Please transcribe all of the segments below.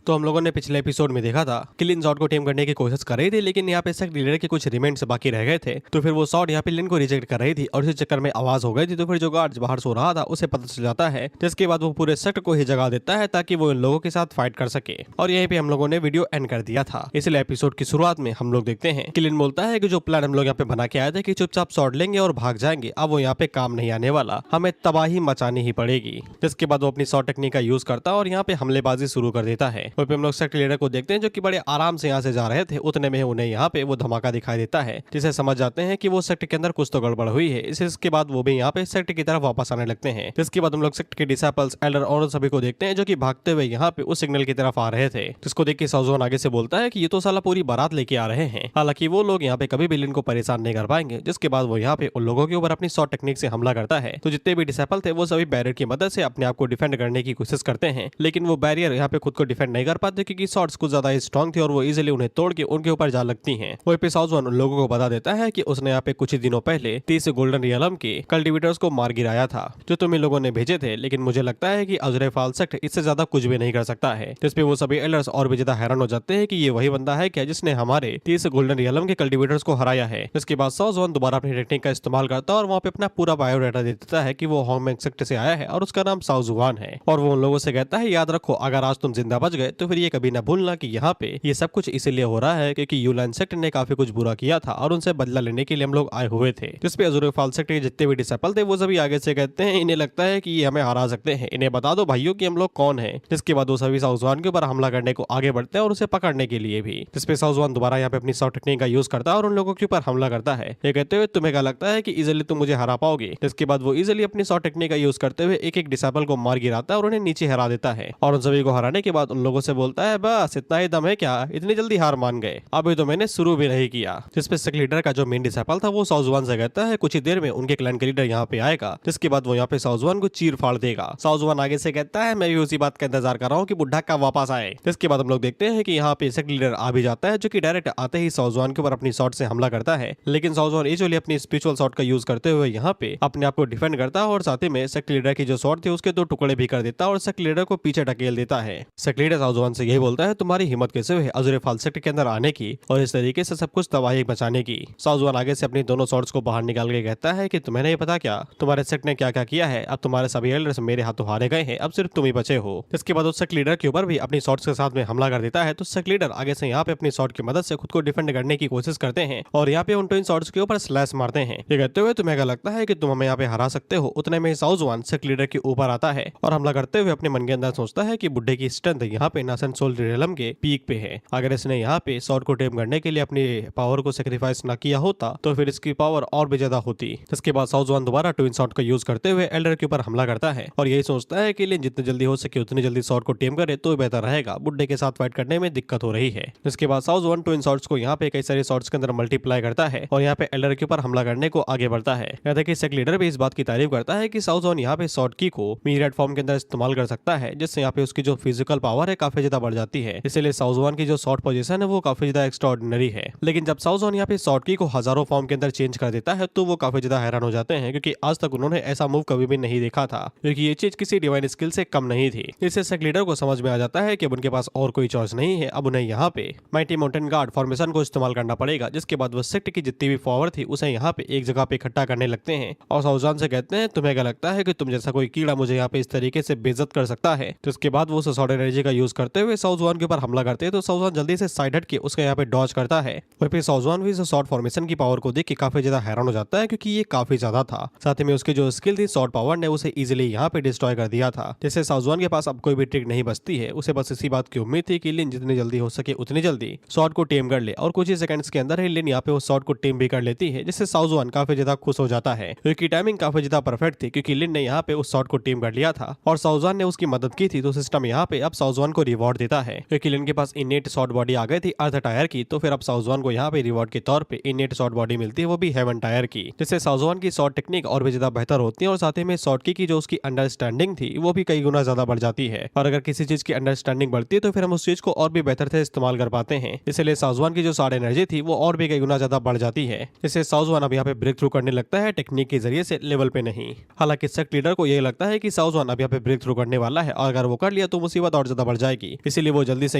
तो हम लोगों ने पिछले एपिसोड में देखा था कि लिन जॉर्ड को टेम करने की कोशिश कर रही थी, लेकिन यहाँ पे सेक्ट लीडर के कुछ रिमेंट्स बाकी रह गए थे। तो फिर वो सॉर्ड यहाँ पे लिन को रिजेक्ट कर रही थी और इसी चक्कर में आवाज हो गई थी। तो फिर जो गार्ड बाहर सो रहा था उसे पता चल जाता है, जिसके बाद वो पूरे सेक्ट को ही जगा देता है ताकि वो इन लोगों के साथ फाइट कर सके। और यहीं पे हम लोगों ने वीडियो एंड कर दिया था। इसलिए एपिसोड की शुरुआत में हम लोग देखते हैं कि लिन बोलता है कि जो प्लान हम लोग यहाँ पे बना के आए थे कि चुपचाप सॉर्ड लेंगे और भाग जाएंगे, अब वो यहाँ पे काम नहीं आने वाला, हमें तबाही मचानी ही पड़ेगी। जिसके बाद वो अपनी सॉर्ड टेक्निक का यूज करता है और यहाँ पे हमलेबाजी शुरू कर देता है। वहीं पे हम लोग सेक्ट लीडर को देखते हैं जो कि बड़े आराम से यहाँ से जा रहे थे। उतने में उन्हें यहाँ पे वो धमाका दिखाई देता है, जिसे समझ जाते हैं कि वो सेक्ट के अंदर कुछ तो गड़बड़ हुई है। इसके बाद वो भी यहाँ पे सेक्ट की तरफ वापस आने लगते हैं। जिसके बाद हम लोग सेक्ट के डिसाइपल्स, एल्डर और सभी को देखते हैं जो कि भागते हुए यहाँ पे उस सिग्नल की तरफ आ रहे थे। जिसको देख के साउज़ोन आगे से बोलता है कि ये तो साला पूरी बारात लेके आ रहे हैं। हालांकि वो लोग यहाँ पे कभी भी लिन को परेशान नहीं कर पाएंगे। जिसके बाद वो यहाँ पे उन लोगों के ऊपर अपनी शॉर्ट टेक्निक से हमला करता है। तो जितने भी डिसाइपल थे वो सभी बैरियर की मदद से अपने आप को डिफेंड करने की कोशिश करते हैं, लेकिन वो बैरियर यहाँ पे खुद को डिफेंड नहीं कर पाते क्योंकि शॉर्ट्स कुछ ज्यादा स्ट्रॉन्ग थी और वो इजीली उन्हें तोड़ के उनके ऊपर जा लगती हैं। वहीं पे साउज़ोन उन लोगों को बता देता है कि उसने यहाँ पे कुछ ही दिनों पहले 30 गोल्डन रियलम के कल्टिवेटर्स को मार गिराया था जो तुम इन लोगों ने भेजे थे, लेकिन मुझे लगता है कि अज़रेफाल सेक्ट इससे ज्यादा कुछ भी नहीं कर सकता है। जिसपे वो सभी एल्डर्स और भी ज्यादा हैरान हो जाते हैं कि ये वही बंदा है क्या जिसने हमारे 30 गोल्डन रियलम के कल्टिवेटर्स को हराया है। इसके बाद साउज़ोन दोबारा अपनी टेक्निक का इस्तेमाल करता है और वहाँ पे अपना पूरा बायोडाटा दे देता है कि वो होंगमेंग सेक्ट से आया है और उसका नाम साउज़ुआन है। और वो उन लोगों से कहता है याद रखो, अगर आज तुम जिंदा बच गए तो फिर ये कभी ना भूलना कि यहाँ पे ये सब कुछ इसीलिए हो रहा है क्योंकि यूलाइन सेक्ट ने काफी कुछ बुरा किया था और उनसे बदला लेने के लिए हम लोग आए हुए थे। जिसपे अज़रेफाल सेक्ट के जितने भी डिसाइपल थे वो सभी आगे से कहते हैं इन्हें लगता है कि ये हमें हरा सकते हैं, इन्हें बता दो भाइयों कि हम लोग कौन है। जिसके बाद वो सभी साउज़ुआन के ऊपर हमला करने को आगे बढ़ते हैं और उसे पकड़ने के लिए भी। जिसपे साउज़ुआन दोबारा यहाँ पे अपनी शॉर्ट टेक्निक का यूज करता है और उन लोगों के ऊपर हमला करता है। ये कहते हुए तुम्हें क्या लगता है कि इजीली तुम मुझे हरा पाओगे। जिसके बाद वो इजीली अपनी शॉर्ट टेक्निक का यूज करते हुए एक एक डिसाइपल को मार गिराता है और उन्हें नीचे हरा देता है। और उन सभी को हराने के बाद उन लोगों से बोलता है बस इतना ही दम है क्या, इतनी जल्दी हार मान गए, अभी तो मैंने शुरू भी नहीं किया। जिसपे सेक्ट लीडर का जो मेन डिसाइपल था वो साउज़ुआन से कहता है कुछ ही देर में उनके क्लैन के लीडर यहाँ पे आएगा। जिसके बाद वो यहाँ पे साउज़ुआन को चीर फाड़ देगा। साउज़ुआन आगे से कहता है मैं भी उसी बात का इंतजार कर रहा हूँ कि बुढ़ा कब वापस आए। जिसके बाद हम लोग देखते हैं कि यहाँ पे सेक्ट लीडर आ भी जाता है जो कि डायरेक्ट आते ही साउज़ुआन के ऊपर अपनी शॉट से हमला करता है। लेकिन साउज़ुआन इजीली अपनी स्पिरिचुअल शॉट का यूज करते हुए यहाँ पे अपने आप को डिफेंड करता है और साथ ही में सेक्ट लीडर की जो शॉट थी उसके 2 टुकड़े भी कर देता है और सेक्ट लीडर को पीछे ढकेल देता है। सेक्ट लीडर साउज़ुआन से यही बोलता है तुम्हारी हिम्मत कैसे हुई अज़रेफाल सेक्ट के अंदर आने की और इस तरीके से सब कुछ तबाही मचाने की। साउज़ुआन आगे से अपनी दोनों शॉट्स को बाहर निकाल के कहता है कि तुम्हें नहीं पता क्या तुम्हारे सेक्ट ने क्या क्या किया है, अब तुम्हारे सभी एल्डर्स मेरे हाथों हारे गए हैं, अब सिर्फ तुम ही बचे हो। इसके बाद उस सेक्ट लीडर के ऊपर भी अपनी शॉट्स के साथ में हमला कर देता है। तो सेक्ट लीडर आगे से यहाँ पे अपनी शॉट की मदद से खुद को डिफेंड करने की कोशिश करते हैं और यहाँ पे उन ट्विन शॉट्स के ऊपर स्लैश मारते हैं। ये कहते हुए तुम्हें क्या लगता है कि तुम हमें यहाँ पे हरा सकते हो। उतने में साउज़ुआन सेक्ट लीडर के ऊपर आता है और हमला करते हुए अपने मन के अंदर सोचता है कि बुड्ढे की स्ट्रेंथ यहाँ पे नासन सोल रियलम के पीक पे है। अगर इसने यहाँ पे सॉर्ड को टेम करने के लिए अपनी पावर को सेक्रीफाइस ना किया होता तो फिर इसकी पावर और भी ज्यादा होती। इसके बाद साउज़ुआन दोबारा ट्विन शॉट का यूज करते हुए एल्डर के ऊपर हमला करता है और यही सोचता है कि लिन जितनी जल्दी हो सके उतनी जल्दी सॉर्ड को टेम करे तो बेहतर रहेगा, बुड्ढे के साथ फाइट करने में दिक्कत हो रही है। इसके बाद साउज़ुआन ट्विन शॉट्स को यहाँ पे कई सारे शॉट्स के अंदर मल्टीप्लाई करता है और यहाँ पे एल्डर के ऊपर हमला करने को आगे बढ़ता है। यहाँ तक कि सेक्ट लीडर भी इस बात की तारीफ करता है कि साउज़ुआन यहाँ पे शॉर्ट की को मीरेट फॉर्म के अंदर इस्तेमाल कर सकता है, जिससे यहाँ पे उसकी जो फिजिकल पावर है काफी ज्यादा बढ़ जाती है। इसलिए साउज़ुआन की जो शॉर्ट पोजीशन है वो काफी ज्यादा एक्स्ट्राऑर्डिनरी है। लेकिन जब साउज़ुआन यहाँ पे शॉर्ट की को हजारों फॉर्म के अंदर चेंज कर देता है तो वो काफी ज्यादा हैरान हो जाते हैं क्योंकि आज तक उन्होंने ऐसा मूव कभी भी नहीं देखा था, क्योंकि ये चीज किसी डिवाइन स्किल से कम नहीं थी। इससे सेक्ट लीडर को समझ में आ जाता है कि अब उनके पास और कोई चॉइस नहीं है, अब उन्हें यहाँ पे माइटी माउंटेन गार्ड फॉर्मेशन को इस्तेमाल करना पड़ेगा। जिसके बाद वो सेक्ट की जितनी भी पावर थी उसे यहाँ पे एक जगह पे इकट्ठा करने लगते हैं और साउज़ुआन से कहते हैं तुम्हें क्या लगता है कि तुम जैसा कोई कीड़ा मुझे यहाँ पे इस तरीके से बेइज्जत कर सकता है। तो इसके बाद वो सॉर्ड एनर्जी का यूज करते हुए साउज़ुआन के ऊपर हमला करते हैं। तो साउज़ुआन जल्दी से साइड हट के उसका यहाँ पे डॉज करता है। वहीं पे साउज़ुआन भी शॉर्ट फॉर्मेशन की पावर को देख के काफी ज्यादा हैरान हो जाता है क्योंकि ये काफी ज्यादा था। साथ में उसकी जो स्किल थी शॉर्ट पावर ने उसे इजीली यहाँ पे डिस्ट्रॉय कर दिया था। जैसे साउज़ुआन के पास अब कोई भी ट्रिक नहीं बचती है, उसे बस इसी बात की उम्मीद थी कि लिन जितनी जल्दी हो सके उतनी जल्दी शॉर्ट को टेम कर ले और कुछ ही सेकंड्स के अंदर ही लिन यहाँ पे उस शॉर्ट को टेम भी कर लेती है, जिससे साउज़ुआन काफी ज्यादा खुश हो जाता है क्योंकि टाइमिंग काफी ज्यादा परफेक्ट थी क्योंकि लिन ने यहाँ पे उस शॉर्ट को टेम कर लिया था और साउज़ुआन ने उसकी मदद की थी। तो सिस्टम यहाँ पे अब साउज़ुआन को रिवॉर्ड देता है क्योंकि लिन के पास इनेट शॉर्ट बॉडी आ गई थी अर्थ टायर की। तो फिर अब साउज़ुआन को यहाँ पे रिवॉर्ड के तौर पे इनेट शॉर्ट बॉडी मिलती है, वो भी हेवन टायर की, जिससे साउज़ुआन की शॉर्ट टेक्निक और भी ज्यादा बेहतर होती है और साथ ही में शॉर्ट की जो उसकी अंडरस्टैंडिंग थी वो भी कई गुना ज्यादा बढ़ जाती है। और अगर किसी चीज की अंडरस्टैंडिंग बढ़ती है तो फिर हम उस चीज को और भी बेहतर से इस्तेमाल कर पाते हैं। इसलिए साउज़ुआन की जो शॉर्ट एनर्जी थी वो और भी कई गुना ज्यादा बढ़ जाती है। इससे साउज़ुआन अब यहाँ पे ब्रेक थ्रू करने लगता है टेक्निक के जरिए से, लेवल पे नहीं। हालांकि सेक्ट लीडर को यह लगता है कि साउज़ुआन अब यहाँ पे ब्रेक थ्रू करने वाला है और अगर वो कर लिया तो मुसीबत और ज्यादा बढ़ जाएगी। जाएगी, इसीलिए वो जल्दी से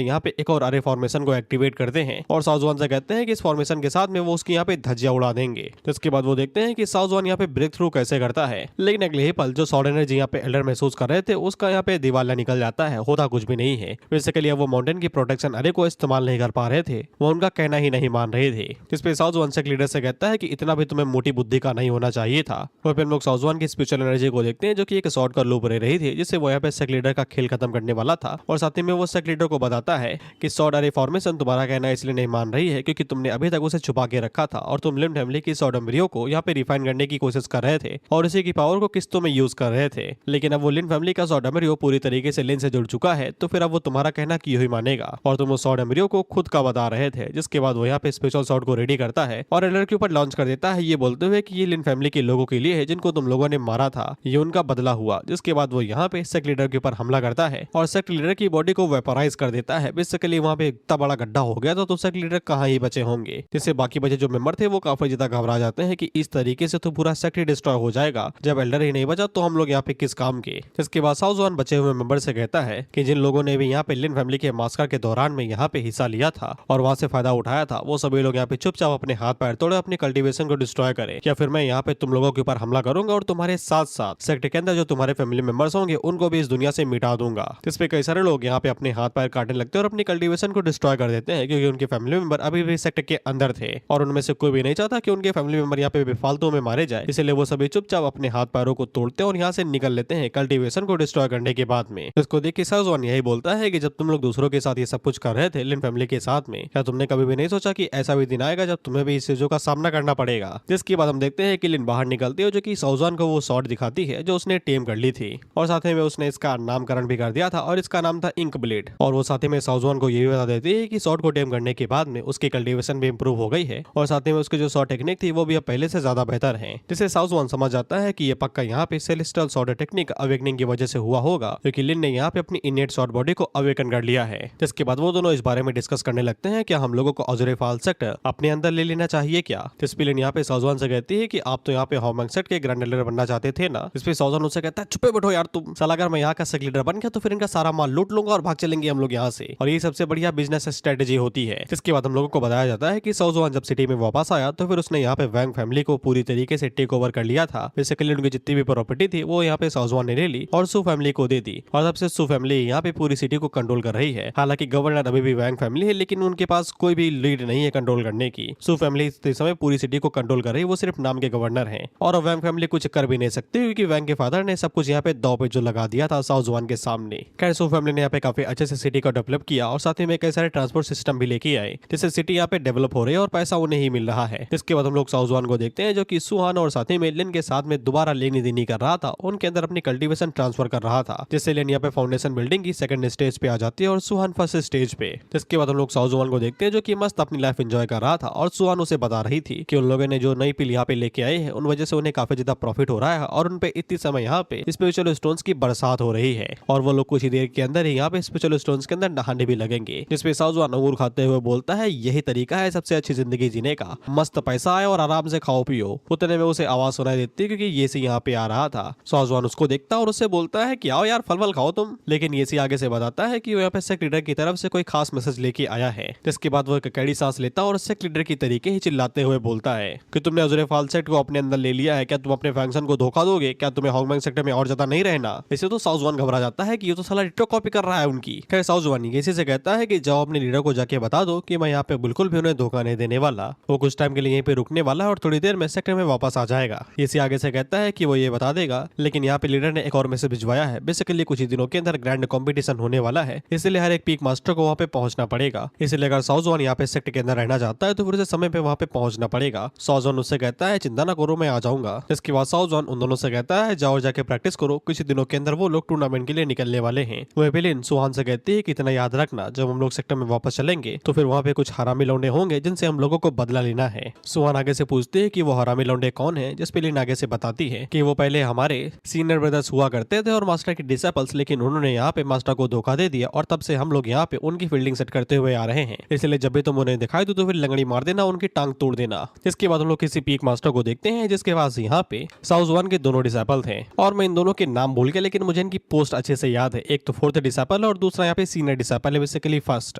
यहाँ पे एक और अरे फॉर्मेशन को एक्टिवेट करते हैं और साउजवान से कहते हैं कि इस फॉर्मेशन के साथ में वो उसकी यहाँ पे धज्जियां उड़ा देंगे। जिसके बाद वो देखते हैं कि साउजवान यहाँ पे ब्रेक थ्रू कैसे करता है, लेकिन अगले ही पल जो सॉर्ड एनर्जी यहाँ पे एल्डर महसूस कर रहे थे उसका यहाँ पे दिवाला निकल जाता है, होता कुछ भी नहीं है। बेसिकली वो माउंटेन की प्रोटेक्शन अरे को इस्तेमाल नहीं कर पा रहे थे, वो उनका कहना ही नहीं मान रहे थे। जिसपे साउजवान से लीडर से कहता है कि इतना भी तुम्हें मोटी बुद्धि का नहीं होना चाहिए था। और फिर हम लोग साउजवान की स्पिरिचुअल एनर्जी को देखते हैं जो कि एक शॉर्ट का लूप रह रही थी, जिससे वो यहाँ पे सेक लीडर का खेल खत्म करने वाला था। और साथ ही में वो सेक लीडर को बताता है कि सॉर्ड अरे फॉर्मेशन तुम्हारा कहना इसलिए नहीं मान रही है क्योंकि तुमने अभी तक उसे छुपा के रखा था और तुम लिन फैमिली की सॉर्ड एम्ब्रियो को यहाँ पे रिफाइन करने की कोशिश कर रहे थे और इसी की पावर को किस्तों में यूज कर रहे थे। लेकिन अब वो लिन फैमिली का सॉर्ड एम्ब्रियो पूरी तरीके से लिन से जुड़ चुका है, तो फिर अब वो तुम्हारा कहना क्यों ही मानेगा और तुम उस सॉर्ड एम्ब्रियो को खुद का बता रहे थे। जिसके बाद वो यहाँ पे स्पेशल सॉर्ड को रेडी करता है और एल्डर के ऊपर लॉन्च कर देता है, ये बोलते हुए कि ये लिन फैमिली के लोगों के लिए है जिनको तुम लोगों ने मारा था, ये उनका बदला हुआ। जिसके बाद वो यहाँ पे सेक्ट लीडर के ऊपर हमला करता है और सेक्ट लीडर की बॉडी को वेपराइज कर देता है। बेसिकली वहाँ पे इतना बड़ा गड्ढा हो गया तो सेक्ट लीडर कहाँ ही बचे होंगे, जिससे बाकी बचे जो मेंबर थे वो काफी ज्यादा घबरा जाते हैं कि इस तरीके से तो पूरा सेक्ट ही डिस्ट्रॉय हो जाएगा, जब एल्डर ही नहीं बचा तो हम लोग यहाँ पे किस काम के। जिसके बाद साउजवान बचे हुए मेंबर से कहता है कि जिन लोगों ने भी यहाँ पे लिन फैमिली के मास्कर के दौरान में यहाँ पे हिस्सा लिया था और वहाँ से फायदा उठाया था, वो सभी लोग यहाँ पे चुपचाप अपने हाथ पैर तोड़े अपनी कल्टीवेशन को डिस्ट्रॉय करे, या फिर मैं यहाँ पे तुम लोगों के ऊपर हमला करूंगा और तुम्हारे साथ साथ सेक्ट के अंदर जो तुम्हारे फैमिली मेंबर्स होंगे उनको भी इस दुनिया से मिटा दूंगा। जिसपे कई सारे लोग यहाँ पे अपने हाथ पैर काटने लगते हैं और अपनी कल्टीवेशन को डिस्ट्रॉय कर देते हैं, क्योंकि उनके फैमिली मेंबर अभी भी सेक्ट के अंदर थे और उनमें से कोई भी नहीं चाहता कि उनके फैमिली मेंबर यहाँ पे बेफालतू में मारे जाए। इसलिए वो सभी चुपचाप अपने हाथ पैरों को तोड़ते हैं और यहाँ से निकल लेते हैं कल्टीवेशन को डिस्ट्रॉय करने के बाद में। इसको देख के साउजवान यही बोलता है कि जब तुम लोग दूसरों के साथ ये सब कुछ कर रहे थे लिन फैमिली के साथ में, क्या तुमने कभी भी नहीं सोचा कि ऐसा भी दिन आएगा जब तुम्हें भी इस चीजों का सामना करना पड़ेगा। जिसके बाद हम देखते हैं कि लिन बाहर निकलती है जो कि साउजवान को वो शॉट दिखाती है जो उसने टेम कर ली थी और साथ में उसने इसका नामकरण भी कर दिया था और इसका नाम था इंक ब्लेड। और वो साथ में साउजवान को ये भी बता देती है कि शॉट को टेम करने के बाद में उसकी कल्टीवेशन भी इंप्रूव हो गई है और साथ में उसकी जो शॉट टेक्निक थी वो भी अब पहले से ज्यादा बेहतर है। जिससे साउजवान समझ जाता है कि ये पक्का यहाँ पे सेलेस्टियल शॉट टेक्निक अवेकनिंग की वजह से हुआ होगा, क्योंकि लिन ने यहाँ पे अपनी इनेट शॉट बॉडी को अवेकन कर लिया है। जिसके बाद वो दोनों इस बारे में डिस्कस करने लगते हैं क्या हम लोगों को अजुरेफाल सेक्ट अपने अंदर ले लेना चाहिए क्या। जिसपे लिन यहाँ पे साउजवान से कहती है कि आप तो यहाँ पे होमंग सेक्ट के ग्रैंड लीडर बनना चाहते थे ना। इस पे साउजवान उससे कहता है चुपे बैठो यार तुम, साला अगर मैं यहाँ का सेक्ट लीडर बन गया तो फिर इनका सारा माल लूट लूंगा और भाग चलेंगे हम लोग यहाँ से, और ये सबसे बढ़िया बिजनेस स्ट्रेटेजी होती है। जिसके बाद हम लोगों को बताया जाता है कि साउजवान जब सिटी में वापस आया तो फिर उसने यहाँ पे वैंग फैमिली को पूरी तरीके से टेक ओवर कर लिया था। बेसिकली उनकी जितनी भी प्रॉपर्टी थी वो यहाँ पे साउजवान ने ले ली और सू फैमिली को दे दी और तब से सू फैमिली यहाँ पे पूरी सिटी को कंट्रोल कर रही है। हालांकि गवर्नर अभी भी वैंग फैमिली है, लेकिन उनके पास कोई भी लीड नहीं है कंट्रोल करने की। सू फैमिली इस समय पूरी सिटी को कंट्रोल कर रही है, वो सिर्फ नाम के गवर्नर हैं और वैंग फैमिली कुछ कर भी नहीं सकती क्योंकि वैंग के फादर ने सब कुछ यहाँ पे दांव पे जो लगा दिया था साउजवान के सामने। खैर सू फैमिली ने यहाँ पे काफी अच्छे से सिटी को डेवलप किया और साथ ही में कई सारे ट्रांसपोर्ट सिस्टम भी लेके आए, जिससे सिटी यहाँ पे डेवलप हो रही है और पैसा उन्हें ही मिल रहा है। इसके बाद हम लोग साउजवान को देखते हैं जो कि सुहान और साथ ही में लिन के साथ में दोबारा लेनी देनी कर रहा था, उनके अंदर अपनी कल्टीवेशन ट्रांसफर कर रहा था, जिससे लिन यहाँ पे फाउंडेशन बिल्डिंग की सेकंड स्टेज पे आ जाती है और सुहान फर्स्ट स्टेज पे। जिसके बाद हम लोग साउजवान को देखते हैं जो कि मस्त अपनी लाइफ एंजॉय कर रहा था और सुहान उसे बता रही थी कि उन लोगों ने जो नई पिल यहाँ पे लेके आए हैं उन वजह से उन्हें काफी ज्यादा प्रॉफिट हो रहा है और उन पे इतनी समय यहाँ पे स्पिरिचुअल स्टोन्स की बरसात हो रही है और वो लोग कुछ ही देर के अंदर ही यहाँ पे स्पिरिचुअल स्टोन्स के अंदर नहाने भी लगेंगे। जिसपे साउजवान अंगूर खाते हुए बोलता है यही तरीका है सबसे अच्छी जिंदगी जीने का, मस्त पैसा आए और आराम से खाओ पियो। उतने में उसे आवाज सुनाई देती है क्योंकि ये सी यहाँ पे आ रहा था। साउजवान उसको देखता और उससे बोलता है कि आओ यार फल वल खाओ तुम, लेकिन ये सी आगे से बताता है कि वो यहाँ पे सेक्ट लीडर की तरफ से कोई खास मैसेज लेके आया है। जिसके बाद वो एक कड़ी सांस लेता और सेक्ट लीडर की तरीके ही चिल्लाते हुए बोलता है कि तुमने अजुरेफाल सेक्ट को अपने अंदर ले लिया है, क्या तुम अपने फंक्शन को धोखा दोगे, क्या तुम्हें होंगमैंग सेक्टर में और ज्यादा नहीं रहना। इसे तो साउजवान घबरा जाता है कि ये तो साला डिटो कॉपी कर रहा है उनकी। खैर साउजवान इसी से कहता है कि जाओ अपने लीडर को जाके बता दो कि मैं यहाँ पे बिल्कुल भी उन्हें धोखा नहीं देने वाला, वो कुछ टाइम के लिए यहीं पे रुकने वाला है और थोड़ी देर में सेक्टर में वापस आ जाएगा। इसी आगे से कहता है कि वो ये बता देगा, लेकिन यहाँ पे लीडर ने एक और मैसेज भिजवाया है। बेसिकली कुछ ही दिनों के अंदर ग्रैंड कॉम्पिटिशन होने वाला है, इसलिए हर एक पीक मास्टर को वहाँ पे पहुंचना पड़ेगा। इसलिए अगर साउजवान यहाँ पे सेक्टर के अंदर रहना चाहता है तो फिर उसे समय पे वहाँ पे पहुंचना पड़ेगा। साउजवान उससे कहता है चिंता ना करो मैं आ जाऊंगा। इसके बाद साउजवान उन दोनों से कहता है जाओ जाके प्रैक्टिस करो, कुछ दिनों के अंदर वो लोग टूर्नामेंट के लिए निकलने वाले हैं। वह बिलिन सुहान से कहती है कि इतना याद रखना जब हम लोग सेक्टर में वापस चलेंगे तो फिर वहाँ पे कुछ हरामी लौंडे होंगे जिनसे हम लोगों को बदला लेना है। सुहान आगे से पूछती है कि वो हरामी लौंडे कौन है, जिस पे लिन आगे से बताती है कि वो पहले हमारे सीनियर ब्रदर्स हुआ करते थे और मास्टर के डिसेबल्स, लेकिन उन्होंने यहाँ पे मास्टर को धोखा दे दिया और तब से हम लोग यहाँ पे उनकी फील्डिंग सेट करते हुए आ रहे हैं। इसलिए जब भी तुम उन्हें दिखाई दो तो फिर लंगड़ी मार देना, उनकी टांग तोड़ देना। इसके बाद हम लोग किसी पीक मास्टर को देखते हैं जिसके पास यहाँ पे साउजवान के दोनों डिसेबल थे और मैं इन दोनों के नाम भूल गया, लेकिन मुझे इनकी पोस्ट अच्छे से याद है। एक तो फोर्थ डिसेबल डिसाइपल और दूसरा यहाँ पे सीनियर डिसाइपल है, बेसिकली फर्स्ट।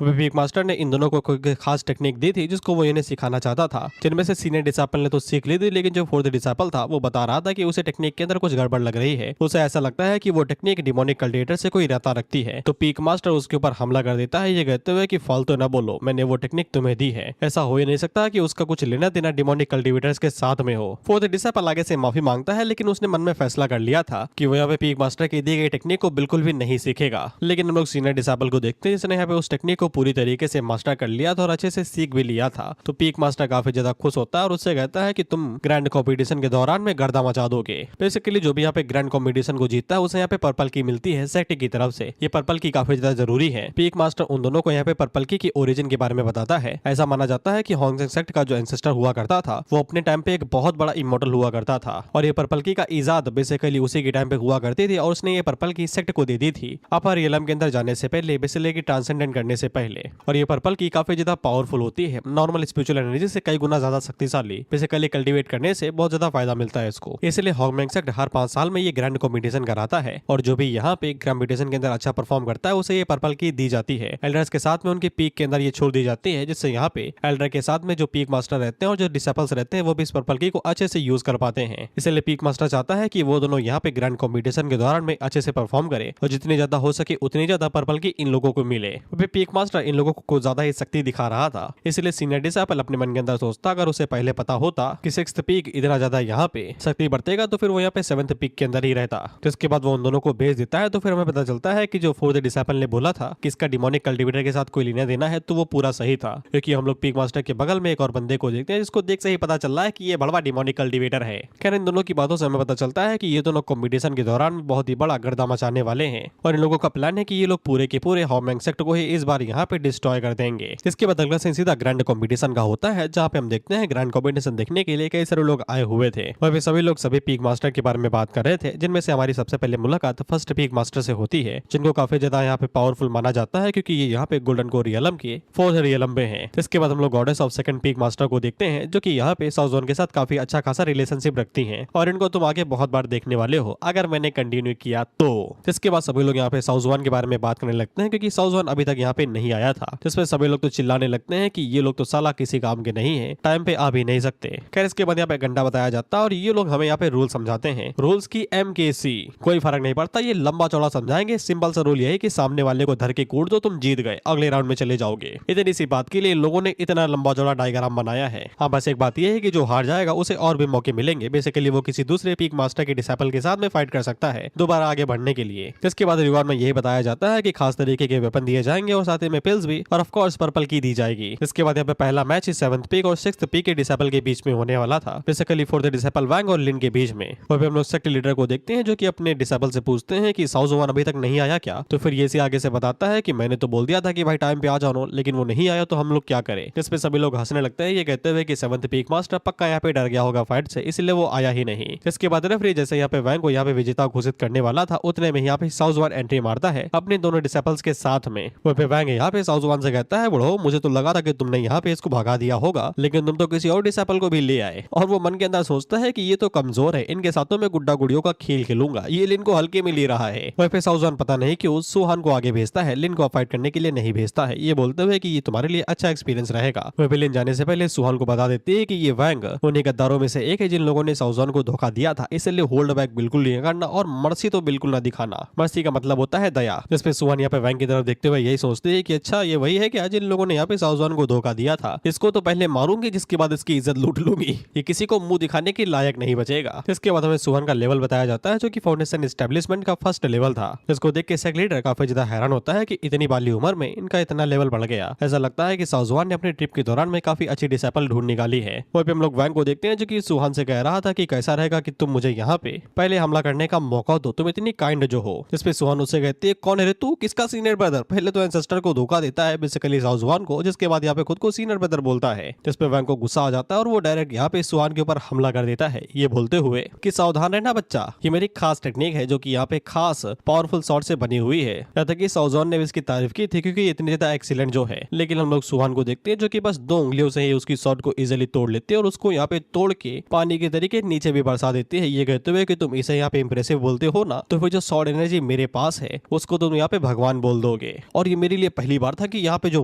पीक मास्टर ने इन दोनों को कोई खास टेक्निक दी थी जिसको वो इन्हें सिखाना चाहता था, जिनमें से सीनियर डिसाइपल ने तो सीख ली थी, लेकिन जो फोर्थ डिसाइपल था वो बता रहा था कि उसे टेक्निक के अंदर कुछ गड़बड़ लग रही है। उसे ऐसा लगता है कि वो टेक्निक डिमोनिक कल्टिवेटर से कोई रहता रखती है। तो पीक मास्टर उसके ऊपर हमला कर देता है, ये कहते हुए कि फालतू न बोलो, मैंने वो टेक्निक तुम्हें दी है। ऐसा हो ही नहीं सकता कि उसका कुछ लेना देना डिमोनिक कल्टिवेटर्स के साथ में हो। फोर्थ डिसाइपल आगे से माफी मांगता है, लेकिन उसने मन में फैसला कर लिया था कि वो यहाँ पे पीक मास्टर की दी गई टेक्निक को बिल्कुल भी नहीं सीखेगा। लेकिन हम लोग सीनियर डिसाइपल को देखते हैं जिसने यहाँ पे उस टेक्निक को पूरी तरीके से मास्टर कर लिया था और अच्छे से सीख भी लिया था। तो पीक मास्टर काफी ज्यादा खुश होता है और उससे कहता है कि तुम ग्रैंड कॉम्पिटिशन के दौरान में गर्दा मचा दोगे। बेसिकली जो भी यहाँ पे ग्रैंड कॉम्पिटिशन को जीतता है उसे यहाँ पे पर्पल की मिलती है सेक्ट की तरफ से। ये पर्पल की काफी ज्यादा जरूरी है। पीक मास्टर उन दोनों को यहाँ पे पर्पल की ओरिजिन के बारे में बताता है। ऐसा माना जाता है कि हॉन्गसेंग सेक्ट का जो एंसेस्टर हुआ करता था वो अपने टाइम पे एक बहुत बड़ा इमोर्टल हुआ करता था और ये पर्पल की का इजाद बेसिकली उसी के टाइम पे हुआ करती थी और उसने ये पर्पल की सेक्ट को दे दी थी अपर रियलम के अंदर जाने से पहले, बेसिकली ट्रांसेंडेंट करने से पहले। और ये पर्पल की काफी ज्यादा पावरफुल होती है, नॉर्मल स्पिरिचुअल एनर्जी से कई गुना ज्यादा शक्तिशाली। बेसिकली कल्टीवेट करने से बहुत ज्यादा फायदा मिलता है इसको। इसलिए हॉन्गसेंग सेक्ट हर 5 साल में ये ग्रैंड कॉम्पिटिशन कराता है और जो भी यहाँ पे कॉम्पिटिशन के अंदर अच्छा परफॉर्म करता है उसे ये पर्पल की दी जाती है। एल्डर्स के साथ में उनके पीक के अंदर ये छोड़ दी जाती है, जिससे यहाँ पे एल्डर के साथ में जो पीक मास्टर रहते हैं और जो डिसाइपल्स रहते हैं वो भी इस पर्पल की को अच्छे से यूज कर पाते हैं। इसलिए पीक मास्टर चाहता है कि वो दोनों यहाँ पे ग्रैंड कॉम्पिटिशन के दौरान में अच्छे से परफॉर्म करे और जितनी ज्यादा हो सके उतनी ज्यादा पर्पल की इन लोगों को मिले। पीक मास्टर इन लोगों को ज्यादा ही शक्ति दिखा रहा था, इसलिए सीनियर डिसाइपल अपने मन के अंदर सोचता अगर उसे पहले पता होता कि 6th पीक इतना ज्यादा यहाँ पे शक्ति बढ़तेगा तो फिर वो यहाँ पे 7th पीक के अंदर ही रहता। तो इसके बाद वो उन दोनों को भेज देता है। तो फिर हमें पता चलता है कि जो 4th डिसाइपल ने बोला था कि इसका डिमोनिक कल्टिवेटर के साथ कोई लेना देना है तो वो पूरा सही था, क्योंकि हम लोग पीक मास्टर के बगल में एक और बंदे को देखते हैं जिसको देख से ही पता चल रहा है कि ये बड़ा डिमोनिक कल्टिवेटर है। खैर इन दोनों की बातों से हमें पता चलता है कि ये दोनों कॉम्पिटिशन के दौरान बहुत ही बड़ा गर्दा मचाने वाले हैं और इन लोगों का प्लान है कि ये लोग पूरे के पूरे हॉन्गसेंग सेक्ट को ही इस बार यहाँ पे डिस्ट्रॉय कर देंगे। इसके बाद अगला सीन सीधा ग्रैंड कॉम्पिटिशन का होता है, जहाँ पे हम देखते हैं ग्रैंड कॉम्पिटिशन देखने के लिए कई सारे लोग आए हुए थे और वे सभी लोग सभी पीक मास्टर के बारे में बात कर रहे थे, जिनमें से हमारी सबसे पहले मुलाकात फर्स्ट पीक मास्टर से होती है, जिनको काफी ज्यादा यहाँ पे पावरफुल माना जाता है क्योंकि ये यहाँ पे गोल्डन कोर रियलम के 4th रियलम में है। इसके बाद हम लोग goddess of second peak master को देखते हैं, जो कि यहाँ पे साउथ जोन के साथ काफी अच्छा खासा रिलेशनशिप रखती हैं और इनको तुम आगे बहुत बार देखने वाले हो अगर मैंने कंटिन्यू किया तो। इसके बाद सभी लोग यहाँ पे साउथ जोन के बारे में बात करने लगते हैं, क्योंकि साउथ जोन अभी तक यहाँ पे नहीं आया था, जिसपे सभी लोग तो चिल्लाने लगते हैं कि ये लोग तो साला किसी काम के नहीं है, टाइम पे आ भी नहीं सकते। खैर इसके बाद यहाँ पे घंटा बताया जाता है और ये लोग हमें यहाँ पे रूल समझाते हैं। रूल्स की MKC कोई फर्क नहीं पड़ता, ये लंबा चौड़ा समझाएंगे। सिंपल सा रूल यही कि सामने वाले को धर के कूट दो, तुम जीत गए, अगले राउंड में चले जाओगे। इतनी सी बात के लिए लोगों ने इतना लंबा चौड़ा डायग्राम बनाया है। हाँ बस एक बात यह है कि जो हार जाएगा उसे और भी मौके मिलेंगे। बेसिकली वो किसी दूसरे पीक मास्टर के डिसाइपल के साथ में फाइट कर सकता है दोबारा आगे बढ़ने के लिए। इसके बाद रिवॉर्ड में यही बताया जाता है कि खास तरीके के वेपन दिए जाएंगे और साथ में पिल्स भी और ऑफ कोर्स पर्पल की दी जाएगी। इसके बाद यहाँ पे पहला मैच 7th पीक और 6th पीक के डिसाइपल के बीच में होने वाला था, बेसिकली 4th डिसाइपल वैंग और लिन के बीच में। और फिर हम लोग सेक्ट लीडर को देखते हैं जो कि अपने डिसाइपल से पूछते हैं कि साउथ जोन अभी तक नहीं आया क्या। तो फिर ये से आगे से बताता है कि मैंने तो बोल दिया था कि भाई टाइम पे आ जाओ, लेकिन वो नहीं आया तो हम लोग क्या करें। इस पे सभी लोग हंसने लगते हैं, ये कहते हुए कि 7th पीक मास्टर पक्का यहाँ पे डर गया होगा फाइट से, इसलिए वो आया ही नहीं। इसके बाद रेफरी जैसे यहाँ पे वैंग को यहाँ पे विजेता घोषित करने वाला था, उतने में यहाँ पे साउथ जोन एंट्री मारता है अपने दोनों डिसाइपल्स के साथ में। वो पे वैंग यहाँ पे साउथ जोन से कहता है, बड़ो मुझे तो लगा था कि तुमने यहाँ पे इसको भगा दिया होगा, लेकिन तुम तो किसी और डिसाइपल को भी ले आए। और वो मन के अंदर सोचता है कि ये तो कमजोर है, इनके साथों में गुड्डा गुड़ियों का खेल खेलूंगा, ये लिन को हल्के में ले रहा है। वह पे साउथ जोन पता नहीं क्यों सुहान को आगे भेजता है, लिन को फाइट करने के लिए नहीं भेजता है, ये बोलते हुए कि ये तुम्हारे लिए अच्छा एक्सपीरियंस रहेगा। वह लिन जाने से पहले सुहान को बता देती है कि ये वैंग उन्हीं गद्दारों में से एक है जिन लोगों ने साउथ जोन को धोखा दिया था, इसलिए होल्ड बैक बिल्कुल नहीं करना और मर्सी तो बिल्कुल ना दिखाना। मर्सी का मतलब होता है दया। जिसपे सुहान यहाँ पे वैंग की तरफ देखते हुए यही सोचते हैं कि अच्छा ये वही है कि आज इन लोगों ने यहाँ पे साउथ जोन को धोखा दिया था, इसको तो पहले मारूंगी जिसके बाद इसकी इज्जत लूट लूंगी, ये किसी को मुंह दिखाने के लायक नहीं बचेगा। इसके बाद हमें सुहान का लेवल बताया जाता है जो कि फाउंडेशन एस्टेब्लिशमेंट का फर्स्ट लेवल था, जिसको देख के सेक्ट लीडर काफी ज्यादा हैरान होता है कि इतनी बाली उम्र में इनका इतना लेवल बढ़ गया। ऐसा लगता है कि साउथ जोन ने अपनी ट्रिप के दौरान में काफी अच्छी डिसाइपल ढूंढ निकाली है। वहीं पे हम लोग वैंग को देखते हैं जो कि सुहान से कह रहा था कि कैसा रहेगा कि तुम मुझे यहाँ पे पहले हमला करने का मौका दो, तुम इतनी काइंड जो हो। जिसपे सुहान उससे कहती है, कौन है रे तू, किसका सीनियर ब्रदर। पहले तो एंसेस्टर को धोखा देता है बेसिकली साउथ जोन को, जिसके बाद यहाँ पे खुद को सीनियर ब्रदर बोलता है। जिसपे वैंग को गुस्सा आ जाता है और वो डायरेक्ट यहाँ पे सुहान के ऊपर हमला कर देता है, ये बोलते हुए कि सावधान रहना बच्चा, ये मेरी खास टेक्निक है जो कि यहाँ पे खास पावरफुल शॉट से बनी हुई है। यहाँ तक कि साउथ जोन ने भी इसकी तारीफ की थी क्योंकि इतनी ज्यादा एक्सीलेंट जो है। लेकिन हम लोग सुहान को देखते हैं जो कि बस 2 उंगलियों से ही उसकी शॉट को इजीली तोड़ लेते हैं और उसको यहाँ पे तोड़ के पानी के तरीके नीचे भी बरसा देती है, ये कहते हुए कि तुम इसे यहाँ पे इंप्रेसिव बोलते हो ना, तो फिर जो शॉट एनर्जी मेरे पास है उसको जिसको तुम यहाँ पे भगवान बोल दोगे। और ये मेरे लिए पहली बार था कि यहाँ पे जो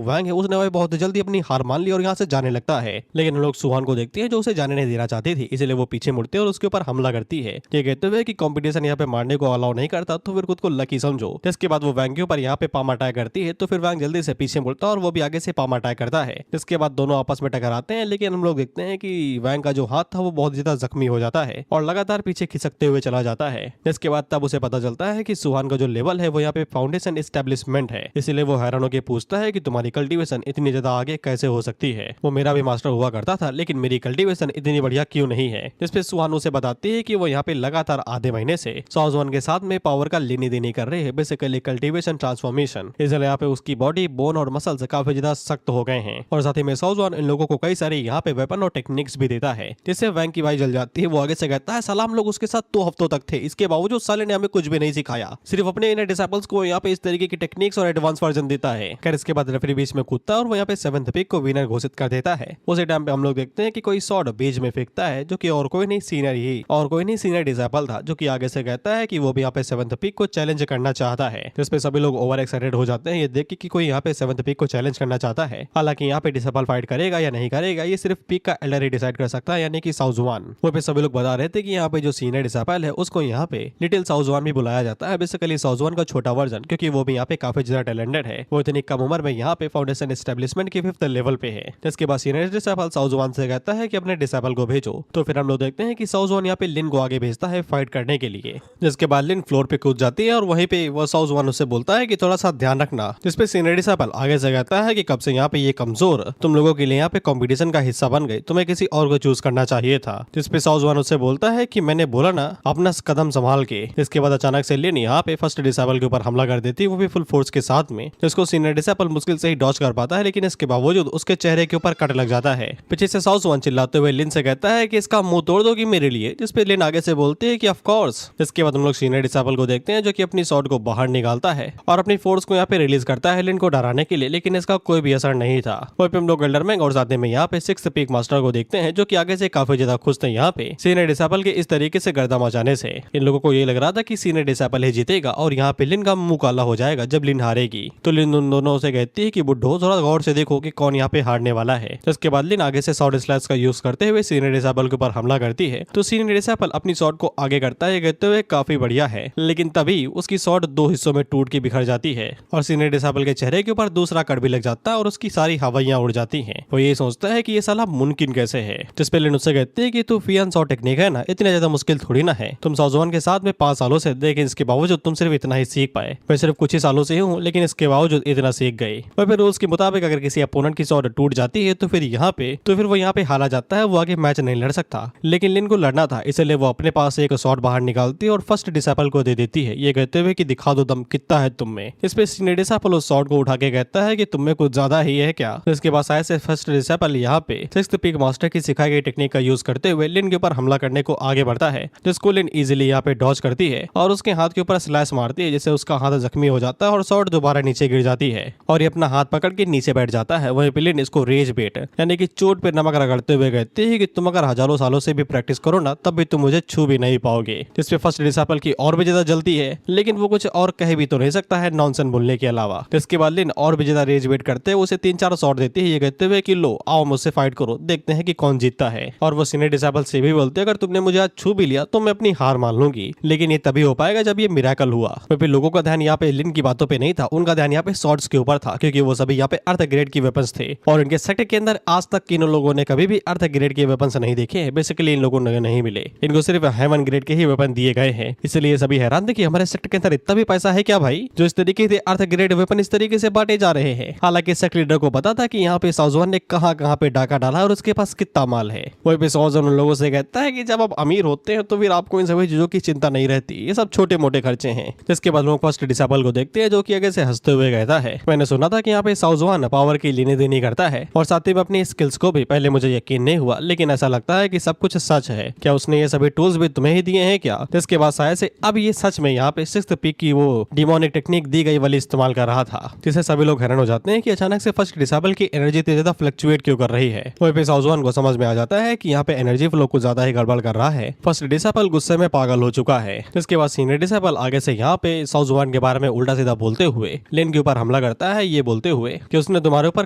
वैंग है उसने भाई बहुत जल्दी अपनी हार मान ली और यहाँ से जाने लगता है। लेकिन हम लोग सुहान को देखते हैं जो उसे जाने नहीं देना चाहती थी, इसलिए वो पीछे मुड़ते हैं और उसके ऊपर हमला करती है। ये कहते हुए कि कंपटीशन यहाँ पे मारने को अलाउ नहीं करता तो फिर खुद को लकी समझो। जिसके बाद वो वैंग के ऊपर यहाँ पे पाम अटैक करती है, तो फिर वैंग जल्दी से पीछे मुड़ता है और वो भी आगे से पाम अटैक करता है। जिसके बाद दोनों आपस में टकराते हैं, लेकिन हम लोग देखते हैं कि वैंग का जो हाथ था वो बहुत ज्यादा जख्मी हो जाता है और लगातार पीछे खिसकते हुए चला जाता है। जिसके बाद तब उसे पता चलता है कि सुहान का जो लेवल है वो यहाँ पे फाउंडेशन एस्टेब्लिशमेंट है, इसलिए वो हैरान होकर पूछता है कि तुम्हारी कल्टीवेशन इतनी ज्यादा आगे कैसे हो सकती है। वो मेरा भी मास्टर हुआ करता था, लेकिन मेरी कल्टीवेशन इतनी बढ़िया क्यों नहीं है। जिसपे सुहान उसे बताती है कि वो यहाँ पे लगातार आधे महीने से साउजवान के साथ में पावर का लेनी देनी कर रहे हैं, बेसिकली कल्टीवेशन ट्रांसफॉर्मेशन। इसलिए यहाँ पे उसकी बॉडी, बोन और मसल्स काफी ज्यादा सख्त हो गए हैं और साथ ही में साउजवान इन लोगों को कई सारे यहाँ पे वेपन और टेक्निक्स भी देता है, जिससे वैंग की भाई जल जाती है। वो आगे से कहता है सलाम लोग उसके साथ 2 हफ्तों तक थे, इसके बावजूद साले ने हमें कुछ भी नहीं सिखाया, सिर्फ अपने इन डिसाइपल्स को यहाँ पे इस तरीके की टेक्निक्स और एडवांस वर्जन देता है। खैर इसके बाद रेफरी बीच में कूदता है और वो यहाँ पे 7th पिक को विनर घोषित कर देता है। उसी टाइम पे हम लोग देखते हैं कि कोई शॉट बीच में फेंकता है, जो कि और कोई नहीं सीनियर डिसाइपल था, जो कि आगे से कहता है कि वो भी यहाँ पे 7th पिक को चैलेंज करना चाहता है। जिसपे सभी लोग ओवर एक्साइटेड हो जाते हैं ये देख के कि कोई यहाँ पे 7th पिक को चैलेंज करना चाहता है। हालांकि यहाँ पे डिसाइपल फाइट करेगा या नहीं करेगा ये सिर्फ पिक का एल्डर ही डिसाइड कर सकता है, यानी कि साउजवान। वो पे सभी लोग बता रहे थे कि यहाँ पे जो सीनियर डिसाइपल है उसको यहाँ पे लिटिल साउजवान भी बुलाया जाता है, बेसिकली साउजवान का छोटा वर्जन, क्योंकि वो भी यहाँ पे काफी ज्यादा टैलेंटेड है। वो इतनी कम उम्र में यहाँ पे फाउंडेशन एस्टेब्लिशमेंट के 5th लेवल पे है। जिसके बाद सीनियर डिसाइपल साउजवान से कहता है कि अपने डिसाइपल को भेजो। तो फिर हम लोग देखते हैं कि साउजवान यहाँ पे लिन को आगे भेजता है फाइट करने के लिए। जिसके बाद लिन फ्लोर पे कूद जाती है और वहीं पे वो साउजवान उससे बोलता है कि थोड़ा सा ध्यान रखना। जिसपे सीनियर डिसाइपल आगे से कहता है कि कब से यहाँ पे ये कमजोर तुम लोगों के लिए यहाँ पे कंपटीशन का हिस्सा बन गई, तुम्हें किसी और को चूज करना चाहिए था। जिसपे साउजवान उससे बोलता है कि मैंने बोला ना अपना कदम संभाल के। इसके बाद अचानक से लिन यहाँ पे फर्स्ट डिसाइपल के ऊपर हमला कर देती है, वो भी फुल फोर्स के साथ में, जिसको सीनियर डिसाइपल मुश्किल से ही डॉज कर पाता है, लेकिन इसके बावजूद उसके चेहरे के ऊपर कट लग जाता है। पीछे से साउजवान चिल्लाते हुए लिन से कहता है कि इसका मुंह तोड़ दोगी मेरे लिए, जिसपे लिन आगे से बोलते हैं कि ऑफ कोर्स। इसके बाद हम लोग सीनियर डिसाइपल को देखते हैं जो कि अपनी शॉट को बाहर निकालता है और अपनी फोर्स को यहाँ पे रिलीज करता है लिन को डराने के लिए, लेकिन इसका कोई भी असर नहीं था। वहीं पे हम लोग एल्डरमैन और साथ में यहाँ पे 6th पिक मास्टर को देखते हैं जो कि आगे से काफी ज्यादा खुश थे यहाँ पे सीनियर डिसाइपल के इस तरीके से गर्दा मचाने से। इन लोगों को ये लग रहा था कि सीनियर डिसाइपल ही जीतेगा और यहाँ पे लिन का मुंह काला हो जाएगा जब लिन हारेगी। तो लिन उन दोनों से कहती है कि बुड्ढो थोड़ा गौर से देखो कि कौन यहाँ पे हारने वाला है। इसके बाद लिन आगे से शॉर्ट स्लैश का यूज करते हुए सीनियर डिसाइपल के ऊपर हमला करती है। तो सीनियर डिसाइपल अपनी शॉट को आगे करता है कहते हुए काफी बढ़िया है, लेकिन तभी उसकी शॉट 2 हिस्सों में टूट के बिखर जाती है और सीनियर डिसाइपल के चेहरे के ऊपर दूसरा कट भी लग जाता है और उसकी सारी हवाइयां उड़ जाती हैं। वो ये सोचता है कि ये साला मुमकिन कैसे है। जिसपे लिन उससे कहती है कि तू फियन शॉट टेक्निक है ना, इतना ज्यादा मुश्किल थोड़ी ना है, तुम साउजवान के साथ में 5 सालों से, लेकिन इसके बावजूद तुम सिर्फ इतना ही सीख पाए। मैं सिर्फ कुछ ही सालों से हूँ, लेकिन इसके बावजूद इतना सीख गई। और फिर रूल्स के मुताबिक अगर किसी अपोनेंट की शॉट टूट जाती है तो फिर वो यहाँ पे हारा जाता है, वो आगे मैच नहीं लड़ सकता। लेकिन लिन को लड़ना था, इसलिए वो अपने पास से एक शॉट बाहर निकालती है और फर्स्ट डिसाइपल को दे देती है, ये कहते हुए कि दिखा दो दम कितना है तुम में। इस पे सीनियर डिसाइपल उस शॉट को उठा के कहता है कि तुम में कुछ ज्यादा ही है क्या। इसके बाद शायद से फर्स्ट डिसाइपल यहाँ पे 6th पिक मास्टर की सिखाई गई टेक्निक का यूज करते हुए लिन के ऊपर हमला करने को आगे बढ़ता है, जिसको लिन इजीली यहाँ पे डॉज करती है और उसके हाथ के ऊपर स्लैश मारती है, जिससे उसका हाथ जख्मी हो जाता है और शॉट दोबारा नीचे गिर जाती है और ये अपना हाथ पकड़ के नीचे बैठ जाता है। वहीं पे लिन इसको रेज बेट यानी कि चोट पे नमक रगड़ते हुए कहते हैं कि तुम अगर हजारों सालों से भी प्रैक्टिस करो ना तब भी तुम मुझे छू भी नहीं पाओगे। जिसपे फर्स्ट डिसाइपल की और भी ज्यादा जलती है, लेकिन वो कुछ और कह भी तो नहीं सकता है नॉनसेंस बोलने के अलावा। इसके बाद लिन और भी ज्यादा रेज वेट करते हैं, उसे 3-4 शॉट देती है, ये कहते हुए कि लो आओ मुझसे फाइट करो, देखते हैं कि कौन जीतता है। और वो सीनियर डिसाइपल से भी बोलते हैं अगर तुमने मुझे आज छू भी लिया तो मैं अपनी हार मान लूंगी, लेकिन ये तभी हो पाएगा जब ये मिरेकल हुआ। फिर लोगों का ध्यान यहाँ पे लिन की बातों पे नहीं था, उनका ध्यान यहाँ पे शॉट्स के ऊपर था, क्योंकि वो सभी यहाँ पे अर्थ ग्रेड की वेपन्स थे और इनके सेक्टर के अंदर आज तक इन लोगों ने कभी भी अर्थ ग्रेड के वेपन्स नहीं देखे हैं। बेसिकली इन लोगों ने नहीं मिले, इनको सिर्फ हेवन ग्रेड के ही वेपन दिए गए हैं। इसलिए सभी हैरान थे कि हमारे सेक्टर के अंदर इतना भी पैसा है क्या भाई, जो इस तरीके से अर्थ ग्रेड वेपन इस तरीके से बांटे जा रहे हैं। हालांकि सेक्टर लीडर को पता था कि यहाँ पे साउजवान ने कहाँ पे डाका डाला और उसके पास कितना माल है। वही पे साउजवान उन लोगों से कहता है कि जब आप अमीर होते हैं तो फिर आपको इन सभी चीजों की चिंता नहीं रहती, ये सब छोटे मोटे खर्चे हैं। जिसके बाद लोग फर्स्ट डिसाइपल को देखते हैं जो कि आगे से हंसते हुए कहता है मैंने सुना था कि यहाँ पे साउजवान पावर की लेने देनी करता है और साथ ही में अपनी स्किल्स को भी। पहले मुझे यकीन नहीं हुआ, लेकिन ऐसा लगता है कि सब कुछ सच है। क्या उसने ये सभी टूल्स भी तुम्हें ही दिए हैं क्या? जिसके बाद शायद से अब ये सच में यहाँ पे 6th पिक की वो डिमोनिक टेक्निक दी गई वाली इस्तेमाल कर रहा था, जिससे सभी लोग हैरान हो जाते हैं कि अचानक से फर्स्ट डिसाइपल की एनर्जी इतनी ज्यादा फ्लक्चुएट क्यों कर रही है। वहीं पे साउजवान को समझ में आ जाता है कि यहाँ पे एनर्जी फ्लो कुछ ज्यादा ही गड़बड़ कर रहा है। फर्स्ट डिसाइपल गुस्से में पागल हो चुका है। जिसके बाद सीनियर डिसाइपल आगे से यहाँ पे साउजवान साउजवान के बारे में उल्टा सीधा बोलते हुए लिन के ऊपर हमला करता है, ये बोलते हुए कि उसने तुम्हारे ऊपर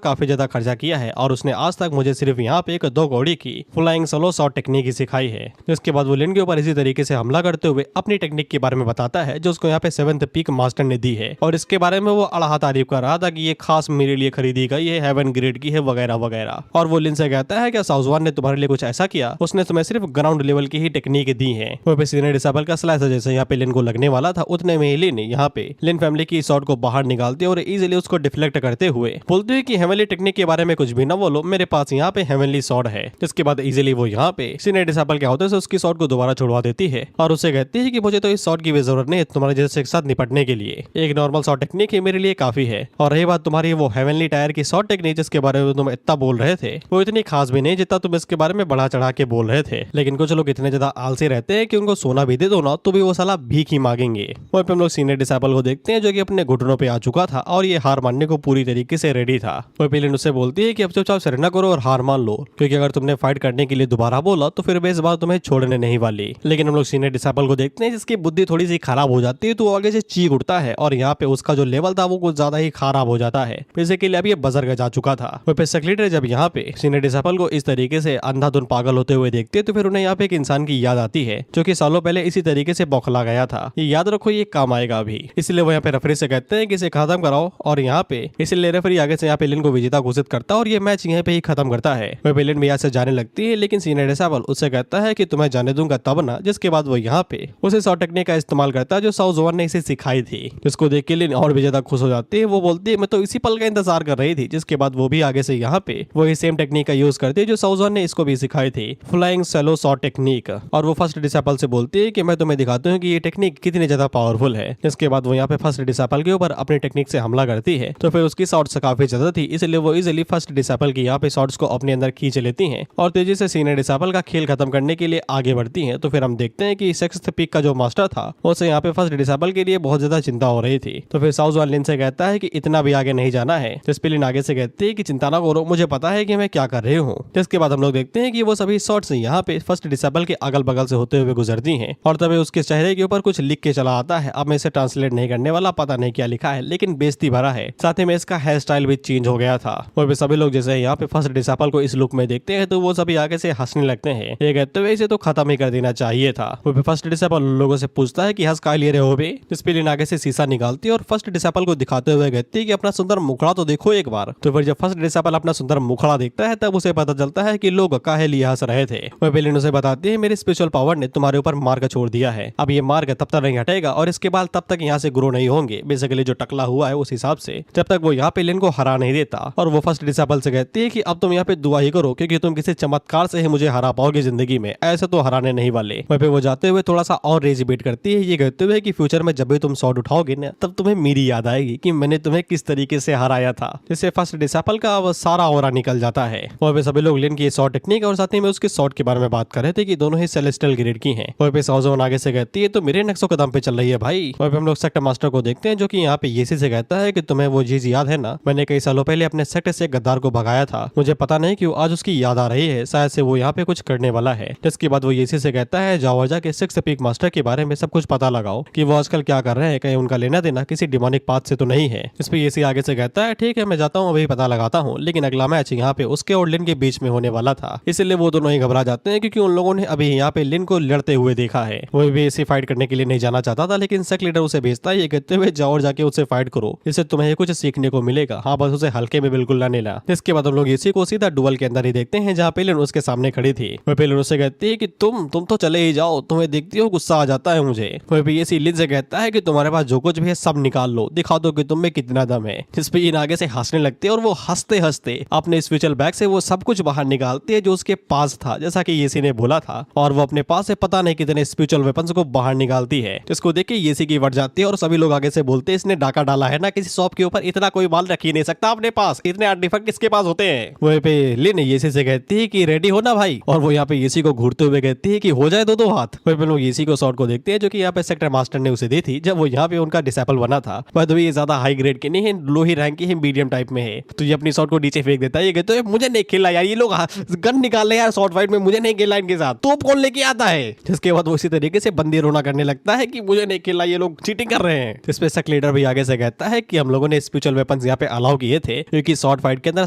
काफी ज्यादा खर्चा किया है और उसने आज तक मुझे सिर्फ यहाँ पे एक 2 कौड़ी की फ्लाइंग सोलो शॉट टेक्निक ही सिखाई है। जिसके बाद वो लिन के ऊपर इसी तरीके से हमला करते हुए अपनी टेक्निक के बारे में बताता है जो उसको यहाँ पे 7th पीक मास्टर ने दी है, और इसके बारे में वो अड़हा तारीफ कर रहा था कि ये खास मेरे लिए खरीदी गई है, हेवन ग्रेड की है वगैरह वगैरह। और वो लिन से कहता है कि साउजवान ने तुम्हारे लिए कुछ ऐसा किया, उसने तुम्हें सिर्फ ग्राउंड लेवल की ही टेक्निक दी है। वो पे सीनियर डिसेबल का स्लाइसर जैसे यहाँ पे लिन को लगने वाला था, उतने में ही लिन यहाँ पे लिन फैमिली की शॉट को बाहर निकालते और इजीली उसको डिफ्लेक्ट करते हुए बोलते हैं कि हेवनली टेक्निक के बारे में कुछ भी ना बोलो, मेरे पास यहाँ पे हेवनली शॉट है। जिसके बाद इजीली वो यहाँ पे सीनियर डिसेबल के होते से उसकी शॉट को दोबारा छुड़वा देती है और उसे कहती है कि मुझे तो इस शॉट की भी जरूरत नहीं, तुम्हारे जैसे के साथ निपटने के लिए एक नॉर्मल शॉट टेक्निक ही मेरे लिए काफी है। और रही बात तुम्हारी वो हेवनली टायर की शॉट टेक्निक जिसके बारे में तुम इतना बोल रहे थे, वो इतनी खास भी नहीं जितना तुम इसके बारे में बढ़ा चढ़ा के बोल रहे थे। लेकिन कुछ लोग इतने ज्यादा आलसी रहते हैं कि उनको सोना भी दे दो ना तो भी वो साला भीख ही मांगेंगे। वहीं पे हम लोग सीनियर डिसेबल को देखते हैं जो कि अपने घुटनों पे आ चुका था और ये हार मानने को पूरी तरीके से रेडी था। वहीं पे लिन उससे बोलती है कि अब चुपचाप सरेंडर करो और हार मान लो, क्योंकि अगर तुमने फाइट करने के लिए दोबारा बोला तो फिर मैं इस बार तुम्हें छोड़ने नहीं वाली। लेकिन हम लोग सीनियर डिसेबल को देखते हैं जिसकी बुद्धि थोड़ी सी खराब हो जाती है तो आगे से चीख उठता है और यहाँ पे उसका जो लेवल था वो कुछ ज्यादा ही खराब हो जाता है। बेसिकली अब ये बजर जा चुका था। वहीं पे सेक्रेटरी जब यहाँ पे सीनियर डिसेबल को इस तरीके से अंधाधुन पागल होते हुए देखते हैं तो फिर उन्हें यहाँ पे एक इंसान की याद आती है जो कि सालों पहले इसी तरीके से बौखला गया था। ये याद रखो, ये काम आएगा अभी। इसलिए वो यहाँ पे रेफरी से कहते हैं कि इसे खत्म कराओ और यहाँ पे इसलिए रेफरी आगे से यहाँ पे लिन को विजेता घोषित करता है और ये मैच यहाँ पे ही खत्म करता है। वह लिन भी यहाँ से जाने लगती है, लेकिन सीनियर डिसेबल उससे कहता है कि तुम्हें जाने दूंगा तब ना। जिसके बाद वो यहाँ पे उसे शॉट टेक्निक का इस्तेमाल करता है जो साउजवान ने इसे सिखाई थी, जिसको देख के लिन और भी ज्यादा खुश हो जाती है। वो बोलती है मैं तो इसी पल का इंतजार कर रही थी। जिसके बाद वो भी आगे से यहाँ पे वही सेम टेक्निक का यूज करती है जो साउजवान ने इसको भी सिखाई थी, फ्लाइंग सोलो शॉट टेक्निक। और वो फर्स्ट डिसेबल से बोलती है कि मैं तुम्हें दिखाता हूँ कि ये टेक्निक कितनी ज्यादा पावरफुल है। जिसके बाद वो यहाँ पे फर्स्ट डिसेबल के ऊपर अपनी टेक्निक से हमला करती है तो फिर उसकी शॉट्स काफी ज्यादा थी, इसलिए वो इजिली फर्स्ट डिसेबल की यहाँ पे शॉट्स को अपने अंदर खींच लेती हैं और तेजी से सीनियर डिसेबल का खेल खत्म करने के लिए आगे बढ़ती हैं। तो फिर हम देखते हैं कि 6th पीक का जो मास्टर था उसे यहाँ पे फर्स्ट डिसेबल के लिए बहुत ज्यादा चिंता हो रही थी। तो फिर साउजवान लिन से कहता है कि इतना भी आगे नहीं जाना है। जिस पे लिन आगे से कहती है कि चिंता ना करो, मुझे पता है कि मैं क्या कर रही हूँ। जिसके बाद हम लोग देखते हैं कि वो सभी शॉट्स यहाँ पे फर्स्ट डिसेबल के अगल बगल से होते हुए गुजरती हैं और तभी उसके चेहरे के ऊपर कुछ लिख के चला आता है। अब मैं इसे ट्रांसलेट नहीं करने वाला, पता नहीं क्या लिखा है लेकिन बेइज्जती भरा है। साथ ही में इसका हेयर स्टाइल भी चेंज हो गया था। और सभी लोग जैसे यहाँ पे फर्स्ट डिसेबल को इस लुक में देखते हैं तो वो सभी आगे से हंसने लगते हैं। ये कहते हुए इसे तो खत्म ही कर देना चाहिए था। वो फर्स्ट डिसेबल लोगों से पूछता है कि हंस का लिए रहे हो बे। जिस पे लिन आगे से शीशा निकालती है और फर्स्ट डिसेबल को दिखाते हुए कहती है कि अपना सुंदर मुखड़ा तो देखो एक बार। तो फिर जब फर्स्ट डिसेबल अपना सुंदर मुखड़ा देखता है तब उसे पता चलता है कि लोग काहे लिए हंस रहे थे। वह लिन उसे बताती है मेरी स्पिरिचुअल पावर ने तुम्हारे ऊपर मार्ग छोड़ दिया है, अब ये मार्ग तब तक नहीं हटेगा और इसके बाद तब तक यहाँ से ग्रो नहीं होंगे। बेसिकली जो टकला हुआ है उस हिसाब से जब तक वो यहाँ पे लिन को हरा नहीं देता। और वो फर्स्ट डिसेबल से कहती है कि अब तुम यहाँ पे दुआ ही करो क्योंकि तुम किसी चमत्कार से ही मुझे हरा पाओगे जिंदगी में, ऐसे तो हराने नहीं वाले। वहीं पे वो जाते हुए थोड़ा सा और रेज बेट करती है, ये कहते हुए कि फ्यूचर में जब भी तुम शॉट उठाओगे ना तब तुम्हें मेरी याद आएगी कि मैंने तुम्हें किस तरीके से हराया था। जिससे फर्स्ट डिसेबल का अब सारा ऑरा निकल जाता है। वहीं पे सभी लोग लिन की शॉट टेक्निक और साथ ही में उसके शॉट के बारे में बात कर रहे थे कि दोनों ही सेलेस्टियल ग्रेड की हैं। वहीं पे साउजवान आगे से कहती है तो मेरे नक्शो कदम पे चल रही है भाई। वहीं पे हम लोग सेक्टर मास्टर को देखते हैं जो कि यहाँ पे येसी से कहता है कि तुम्हें वो चीज याद है ना, मैंने कई सालों पहले अपने सेक्टर से गद्दार को भगाया था, मुझे पता नहीं क्यों आज उसकी याद आ रही है, शायद से वो यहाँ पे कुछ करने वाला है। जिसके बाद वो येसी से कहता है जाओ जाके 6th पीक मास्टर के बारे में सब कुछ पता लगाओ कि वो आजकल क्या कर रहे हैं, कहीं उनका लेना देना किसी डिमोनिक पाथ से तो नहीं है। इस पे येसी आगे से कहता है ठीक है मैं जाता हूँ, अभी पता लगाता हूँ। लेकिन अगला मैच यहाँ पे उसके और लिन के बीच में होने वाला था, इसलिए वो दोनों ही घबरा जाते हैं क्योंकि उन लोगों ने अभी यहाँ पे लिन को लड़ते हुए देखा है। वो भी इसे फाइट करने के लिए नहीं जाना चाहता था, लेकिन सेक लीडर उसे भेजता है ये कहते हुए जाओ और जाके उससे फाइट करो, इससे तुम्हें कुछ सीखने को मिलेगा। हाँ बस उसे हल्के में बिल्कुल ना लेना। इसके बाद हम लोग इसी को सीधा डुअल के अंदर ही देखते हैं जहाँ पे लिन उसके सामने खड़ी थी। वह पे लिन उससे कहती है कि तुम तो चले ही जाओ, तुम्हें देखती हो गुस्सा आ जाता है मुझे। वह पे ये लिन से कहता है कि तुम्हारे पास जो कुछ भी है सब निकाल लो, दिखा दो कि तुम में कितना दम है। जिस पे इन आगे से हंसने लगते हैं और वो हंसते हंसते अपने स्पिरिचुअल बैग से वो सब कुछ बाहर निकालती है जो उसके पास था, जैसा कि येसी ने बोला था। और वो अपने पास से पता नहीं कितने स्पिरिचुअल वेपन्स को बाहर निकालती है, जिसको देख के येसी की बढ़ जाती है और सभी लोग आगे से बोलते हैं इसने डाका डाला है ना, किसी शॉप के ऊपर इतना कोई माल रख ही नहीं सकता अपने पास, इतने आर्टिफैक्ट किसके पास होते हैं। वहीं पे लिन येसी से कहती है कि रेडी हो ना भाई, और वो यहाँ पे येसी को घूरते हुए कहती है कि हो जाए दो हाथ। वहीं पे लोग येसी को शॉट को देखते हैं जो कि यहाँ पे सेक्टर मास्टर ने उसे दी थी जब वो यहाँ पे उनका डिसेबल बना था। बट ये ज्यादा हाई ग्रेड की नहीं है, लो ही रैंक की है, मीडियम टाइप में है। तो ये अपनी शॉट को नीचे फेंक देता है, ये कहते हैं मुझे नहीं खेला यार, ये लोग गन निकाल ले यार शॉर्ट फाइट में, मुझे नहीं खेला इनके साथ, तोप कौन लेके आता है। जिसके बाद वो इसी तरीके से बंदी रोना करने लगता है कि मुझे नहीं खेला, ये लोग चीटिंग चीटिंग कर रहे हैं। इस पे शक लीडर भी आगे से कहता है कि हम लोगों ने स्पिरिचुअल वेपन्स यहाँ पे अलाउ किए थे क्योंकि शॉर्ट फाइट के अंदर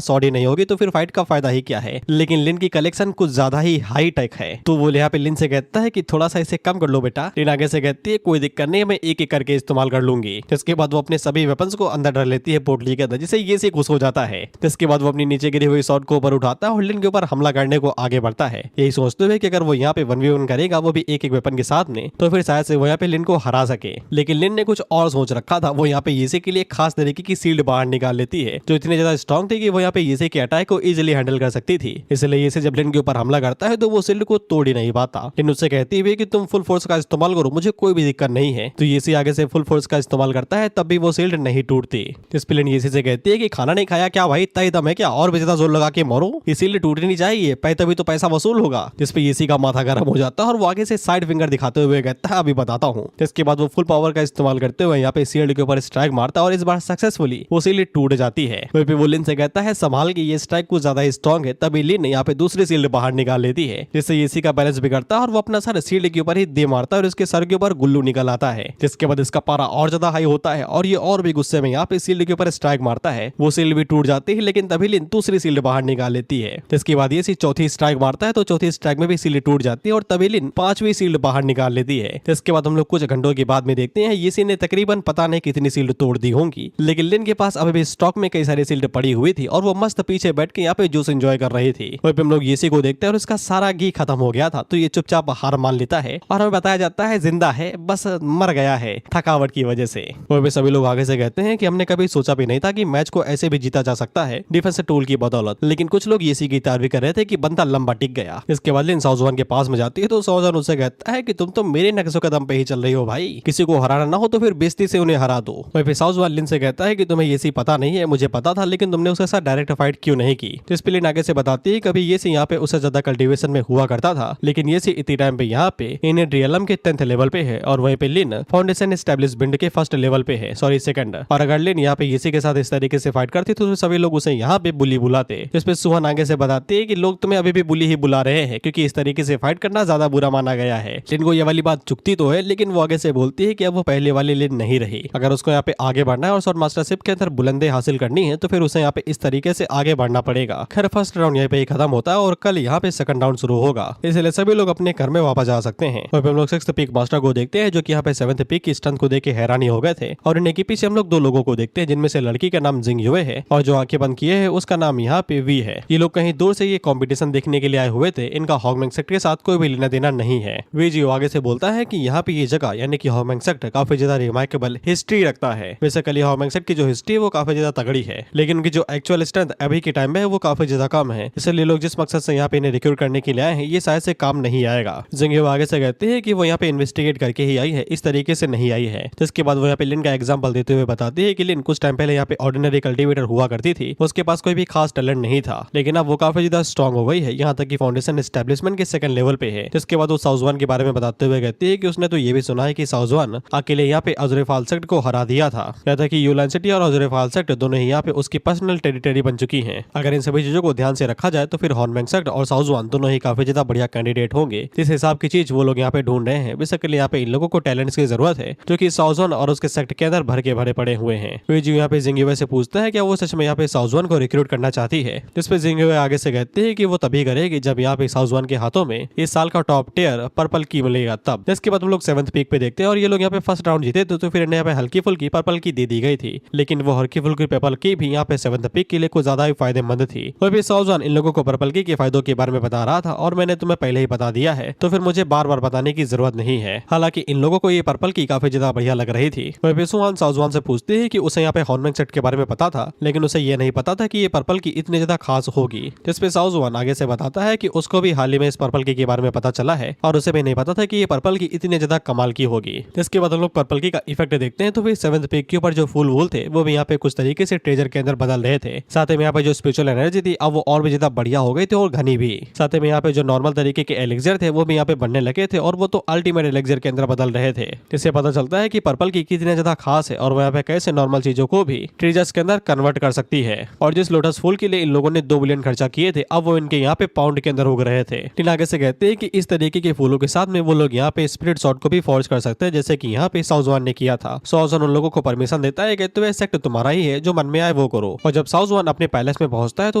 शॉर्ट ही नहीं होगी तो फिर फाइट का फायदा ही क्या है, लेकिन लिन की कलेक्शन कुछ ज्यादा ही हाई टेक है। तो वो यहाँ पे लिन से कहता है कि थोड़ा सा इसे कम कर लो बेटा। लिन आगे से कहती है कोई दिक्कत नहीं, मैं एक एक करके इस्तेमाल कर लूंगी। इसके बाद वो अपने सभी वेपन्स को अंदर डाल लेती है पोटली के अंदर, जिससे ये से खुश हो जाता है। इसके बाद वो अपनी नीचे गिरी हुई शॉर्ट को ऊपर उठाता है और लिन के ऊपर हमला करने को आगे बढ़ता है, यही सोचते हुए कि अगर वो यहाँ पे 1v1 करेगा वो भी एक एक वेपन के साथ में, तो फिर शायद से वो यहाँ पे लिन को हरा सके। लेकिन लिन ने कुछ और सोच रखा था। वो यहाँ पे येसे के लिए खास तरीके की शील्ड बाहर निकाल लेती है जो इतनी ज्यादा स्ट्रॉन्ग थी कि वो यहाँ पे येसे के अटैक को इजीली हैंडल कर सकती थी। इसलिए येसे जब लिन के ऊपर हमला करता है तो वो शील्ड को तोड़ ही नहीं पाता। लिन उससे कहती है कि तुम फुल फोर्स का इस्तेमाल करो, मुझे कोई भी दिक्कत नहीं है। तो येसे आगे से फुल फोर्स का इस्तेमाल करता है, तब भी वो शील्ड नहीं टूटती। इस पे लिन येसे से कहती है कि खाना नहीं खाया क्या भाई, इतना ही दम है क्या, और भी ज्यादा जोर लगा के मरो, ये शील्ड टूटनी नहीं चाहिए, तभी तो पैसा वसूल होगा। जिस पे येसे का माथा गर्म हो जाता है और वो आगे से साइड फिंगर दिखाते हुए कहता है अभी बताता हूँ। इसके बाद वो फुल पावर का इस्तेमाल करते हुए यहाँ पे शील्ड के ऊपर स्ट्राइक मारता है और इस बार सक्सेसफुली वो शील्ड टूट जाती है। वहीं पे वो लिन से कहता है संभाल के, ये स्ट्राइक कुछ ज्यादा स्ट्रॉन्ग है। तभी लिन यहाँ पे दूसरी शील्ड बाहर निकाल लेती है, जिससे येसे का बैलेंस बिगड़ता है और वो अपना सर शील्ड के ऊपर ही दे मारता है और इसके सर के ऊपर गुल्लू निकल आता है। जिसके बाद इसका पारा और ज्यादा हाई होता है और ये और भी गुस्से में यहाँ पे शील्ड के ऊपर स्ट्राइक मारता है। वो शील्ड भी टूट जाती है, लेकिन तभी लिन दूसरी शील्ड बाहर निकाल लेती है। जिसके बाद ये चौथी स्ट्राइक मारता है तो चौथी स्ट्राइक में भी शील्ड टूट जाती है और तभी लिन पांचवी शील्ड बाहर निकाल लेती है। इसके बाद हम लोग कुछ घंटों के बाद में देखते हैं येसे ने तकरीबन पता नहीं कितनी शील्ड तोड़ दी होंगी, लेकिन लिन के पास अभी भी स्टॉक में कई सारी शील्ड पड़ी हुई थी और वो मस्त पीछे बैठ के यहाँ पे जूस एंजॉय कर रही थी। वहीं पे हम लोग येसे को देखते हैं और उसका सारा घी खत्म हो गया था, तो ये चुपचाप हार मान लेता है और हमें बताया जाता है जिंदा है, बस मर गया है थकावट की वजह से। वहीं पे सभी लोग आगे से कहते हैं कि हमने कभी सोचा भी नहीं था कि मैच को ऐसे भी जीता जा सकता है डिफेंस टूल की बदौलत, लेकिन कुछ लोग येसे की तारीफ कर रहे थे कि बंदा लंबा टिक गया। इसके बाद लिन साउजवान के पास में जाती है तो साउजवान उससे कहता है कि तुम तो मेरे नक्शों कदम पे ही चल रही हो भाई, किसी को हराना ना हो तो फिर बेइज्जती से उन्हें हरा दो। वहीं पे साउजवान लिन से कहता है कि तुम्हें येसे पता नहीं है, मुझे पता था, लेकिन तुमने उसके साथ डायरेक्ट फाइट क्यों नहीं की। तो इस पे लिन आगे से बताती है कभी येसे यहाँ पे उससे ज्यादा कल्टीवेशन में हुआ करता था, लेकिन येसे इतनी टाइम पे यहाँ पे इन रियलम के 10th लेवल पे है और वहीं पे लिन फाउंडेशन एस्टेब्लिशमेंट के 1st लेवल पे है, सॉरी 2nd। और अगर लिन यहाँ पे येसे के साथ इस तरीके से फाइट करती तो सभी लोग उसे यहाँ पे बुली बुलाते। इस पे सुहान आगे से बताती है कि लोग तुम्हें अभी भी बुली ही बुला रहे हैं क्योंकि इस तरीके से फाइट करना ज्यादा बुरा माना गया है। लिन को ये वाली बात चुकती तो है, लेकिन वो आगे से बोलती है कि अब वो पहले वाली लिन नहीं रही। अगर उसको यहाँ पे आगे बढ़ना है और शॉर्ट मास्टरशिप के अंदर बुलंदी हासिल करनी है तो फिर उसे यहाँ पे इस तरीके से आगे बढ़ना पड़ेगा। खैर फर्स्ट राउंड यहाँ पे खत्म होता है और कल यहाँ पे सेकंड राउंड शुरू होगा, इसलिए सभी लोग अपने घर में वापस जा सकते हैं। और हम लोग 6th पीक मास्टर को देखते हैं जो कि यहाँ पे 7th पीक की स्ट्रेंथ को देख के हैरानी हो गए थे। और इन्हीं के पीछे हम लोग 2 लोगों को देखते हैं, जिनमें से लड़की का नाम जिंग युए है और जो आंखें बंद किए है उसका नाम यहाँ पे वी है। ये लोग कहीं दूर से ये कॉम्पिटिशन देखने के लिए आए हुए थे, इनका हॉगमैंग सेक्ट के साथ कोई भी लेना देना नहीं है। वी जी आगे से बोलता है कि यहाँ पे ये जगह यानी कि हॉगमैंग सेक्ट काफी ज्यादा रिमार्केबल हिस्ट्री रखता है। बेसिकली हॉगमैंग सेक्ट की जो हिस्ट्री है वो काफी ज्यादा तगड़ी है, लेकिन उनकी जो एक्चुअल स्ट्रेंथ अभी के टाइम में है वो काफी ज्यादा कम है। इसलिए लोग जिस मकसद से यहाँ पे इन्हें रिक्रूट करने के लिए आए हैं ये शायद से काम नहीं आएगा। जिंग युए आगे से कहते हैं कि वो यहाँ पे इन्वेस्टिगेट करके ही आई है, इस तरीके से नहीं आई है। तो इसके बाद वो यहाँ पे लिन का एग्जांपल देते हुए बताती है कि लिन कुछ टाइम पहले यहाँ पे ऑर्डिनरी कल्टीवेटर हुआ करती थी, उसके पास कोई भी खास टैलेंट नहीं था, लेकिन अब वो काफी ज्यादा स्ट्रॉन्ग हो गई है, यहाँ तक कि फाउंडेशन एस्टेब्लिशमेंट के 2nd लेवल पे है। इसके बाद वो साउजवान के बारे में बताते हुए कहती है कि उसने तो ये भी सुना है कि साउजवान अकेले यहाँ पे अजुरेफाल सेक्ट को हरा दिया था, यहाँ तक कि यूलान सिटी और अजुरेफाल सेक्ट दोनों ही यहाँ पे उसकी पर्सनल टेरिटरी बन चुकी है। अगर इन सभी चीजों को ध्यान से रखा जाए तो फिर हॉर्नमैंग सेक्ट और साउजवान दोनों ही काफी ज्यादा बढ़िया कैंडिडेट होंगे। जिस हिसाब की चीज वो लोग यहाँ पे ढूंढ रहे हैं, बेसिकली यहाँ पे इन लोगों को टैलेंट्स की जरूरत है जो कि साउजवान और उसके सेक्ट के अंदर भर के भरे पड़े हुए हैं। वे जी यहाँ पे जिंग युए से पूछता है क्या वो सच में यहाँ पे साउजवान को रिक्रूट करना चाहती है। जिस पे जिंग युए आगे से कहते हैं कि वो तभी करेगी जब यहाँ पे साउजवान के हाथों में इस साल का टॉप टियर पर्पल की मिलेगा तब। इसके बाद हम लोग 7th पीक पे देखते हैं और ये लोग यहाँ पे फर्स्ट राउंड जीते तो फिर इन्हें यहाँ पे हल्की फुल्की पर्पल की दे दी गई थी, लेकिन वो हल्की फुल्की पर्पल की भी यहाँ पे 7th पीक के लिए कुछ ज्यादा ही फायदेमंद थी। और फिर साउजवान इन लोगों को पर्पल की के फायदों के बारे में बता रहा था और मैंने तुम्हें पहले ही बता दिया है, तो फिर मुझे बार बार बताने की जरूरत नहीं है। हालांकि इन लोगों को ये पर्पल की काफी ज्यादा बढ़िया लग रही थी। वह सुहान साउजवान से पूछती है कि उसे यहाँ पे हॉर्नमैंग सेक्ट के बारे में पता था, लेकिन उसे ये नहीं पता था कि ये पर्पल की इतनी ज्यादा खास होगी। जिसपे साउजवान आगे से बताता है कि उसको भी हाल ही में इस पर्पल की के बारे में पता चला है और उसे भी नहीं पता था कि ये पर्पल की इतनी ज्यादा कमाल की होगी। इसके बाद हम लोग पर्पल की का इफेक्ट देखते हैं तो फिर 7th पीक के ऊपर जो फूल वूल थे वो भी यहाँ पे कुछ तरीके से ट्रेजर के अंदर बदल रहे थे। साथ ही में यहाँ पे जो स्पिरिचुअल एनर्जी थी अब वो और भी ज्यादा बढ़िया हो गई थी और घनी भी। साथ ही में यहाँ पे जो नॉर्मल तरीके के एलिक्सर थे वो भी यहाँ पे बनने लगे थे और वो तो अल्टीमेट एलिक्सर के अंदर बदल रहे थे। जिससे पता चलता है कि पर्पल की कितनी ज्यादा खास है और वो यहाँ पे कैसे नॉर्मल चीजों को भी ट्रेजर्स के अंदर कन्वर्ट कर सकती है। और जिस लोटस फूल के लिए इन लोगों ने 2 बिलियन खर्चा किए थे अब वो इनके यहाँ पे पाउंड के अंदर उग रहे थे। टीन आगे से कहते हैं कि इस तरीके के फूलों के साथ में वो लोग यहाँ पे स्पिरिट शॉट को भी फॉर्ज कर सकते हैं, जैसे कि यहाँ पे साउजवान ने किया था। साउजवान उन लोगों को परमिशन देता है कि तो सेक्ट तुम्हारा ही है, जो मन में आए वो करो। और जब साउजवान अपने पैलेस में पहुंचता है तो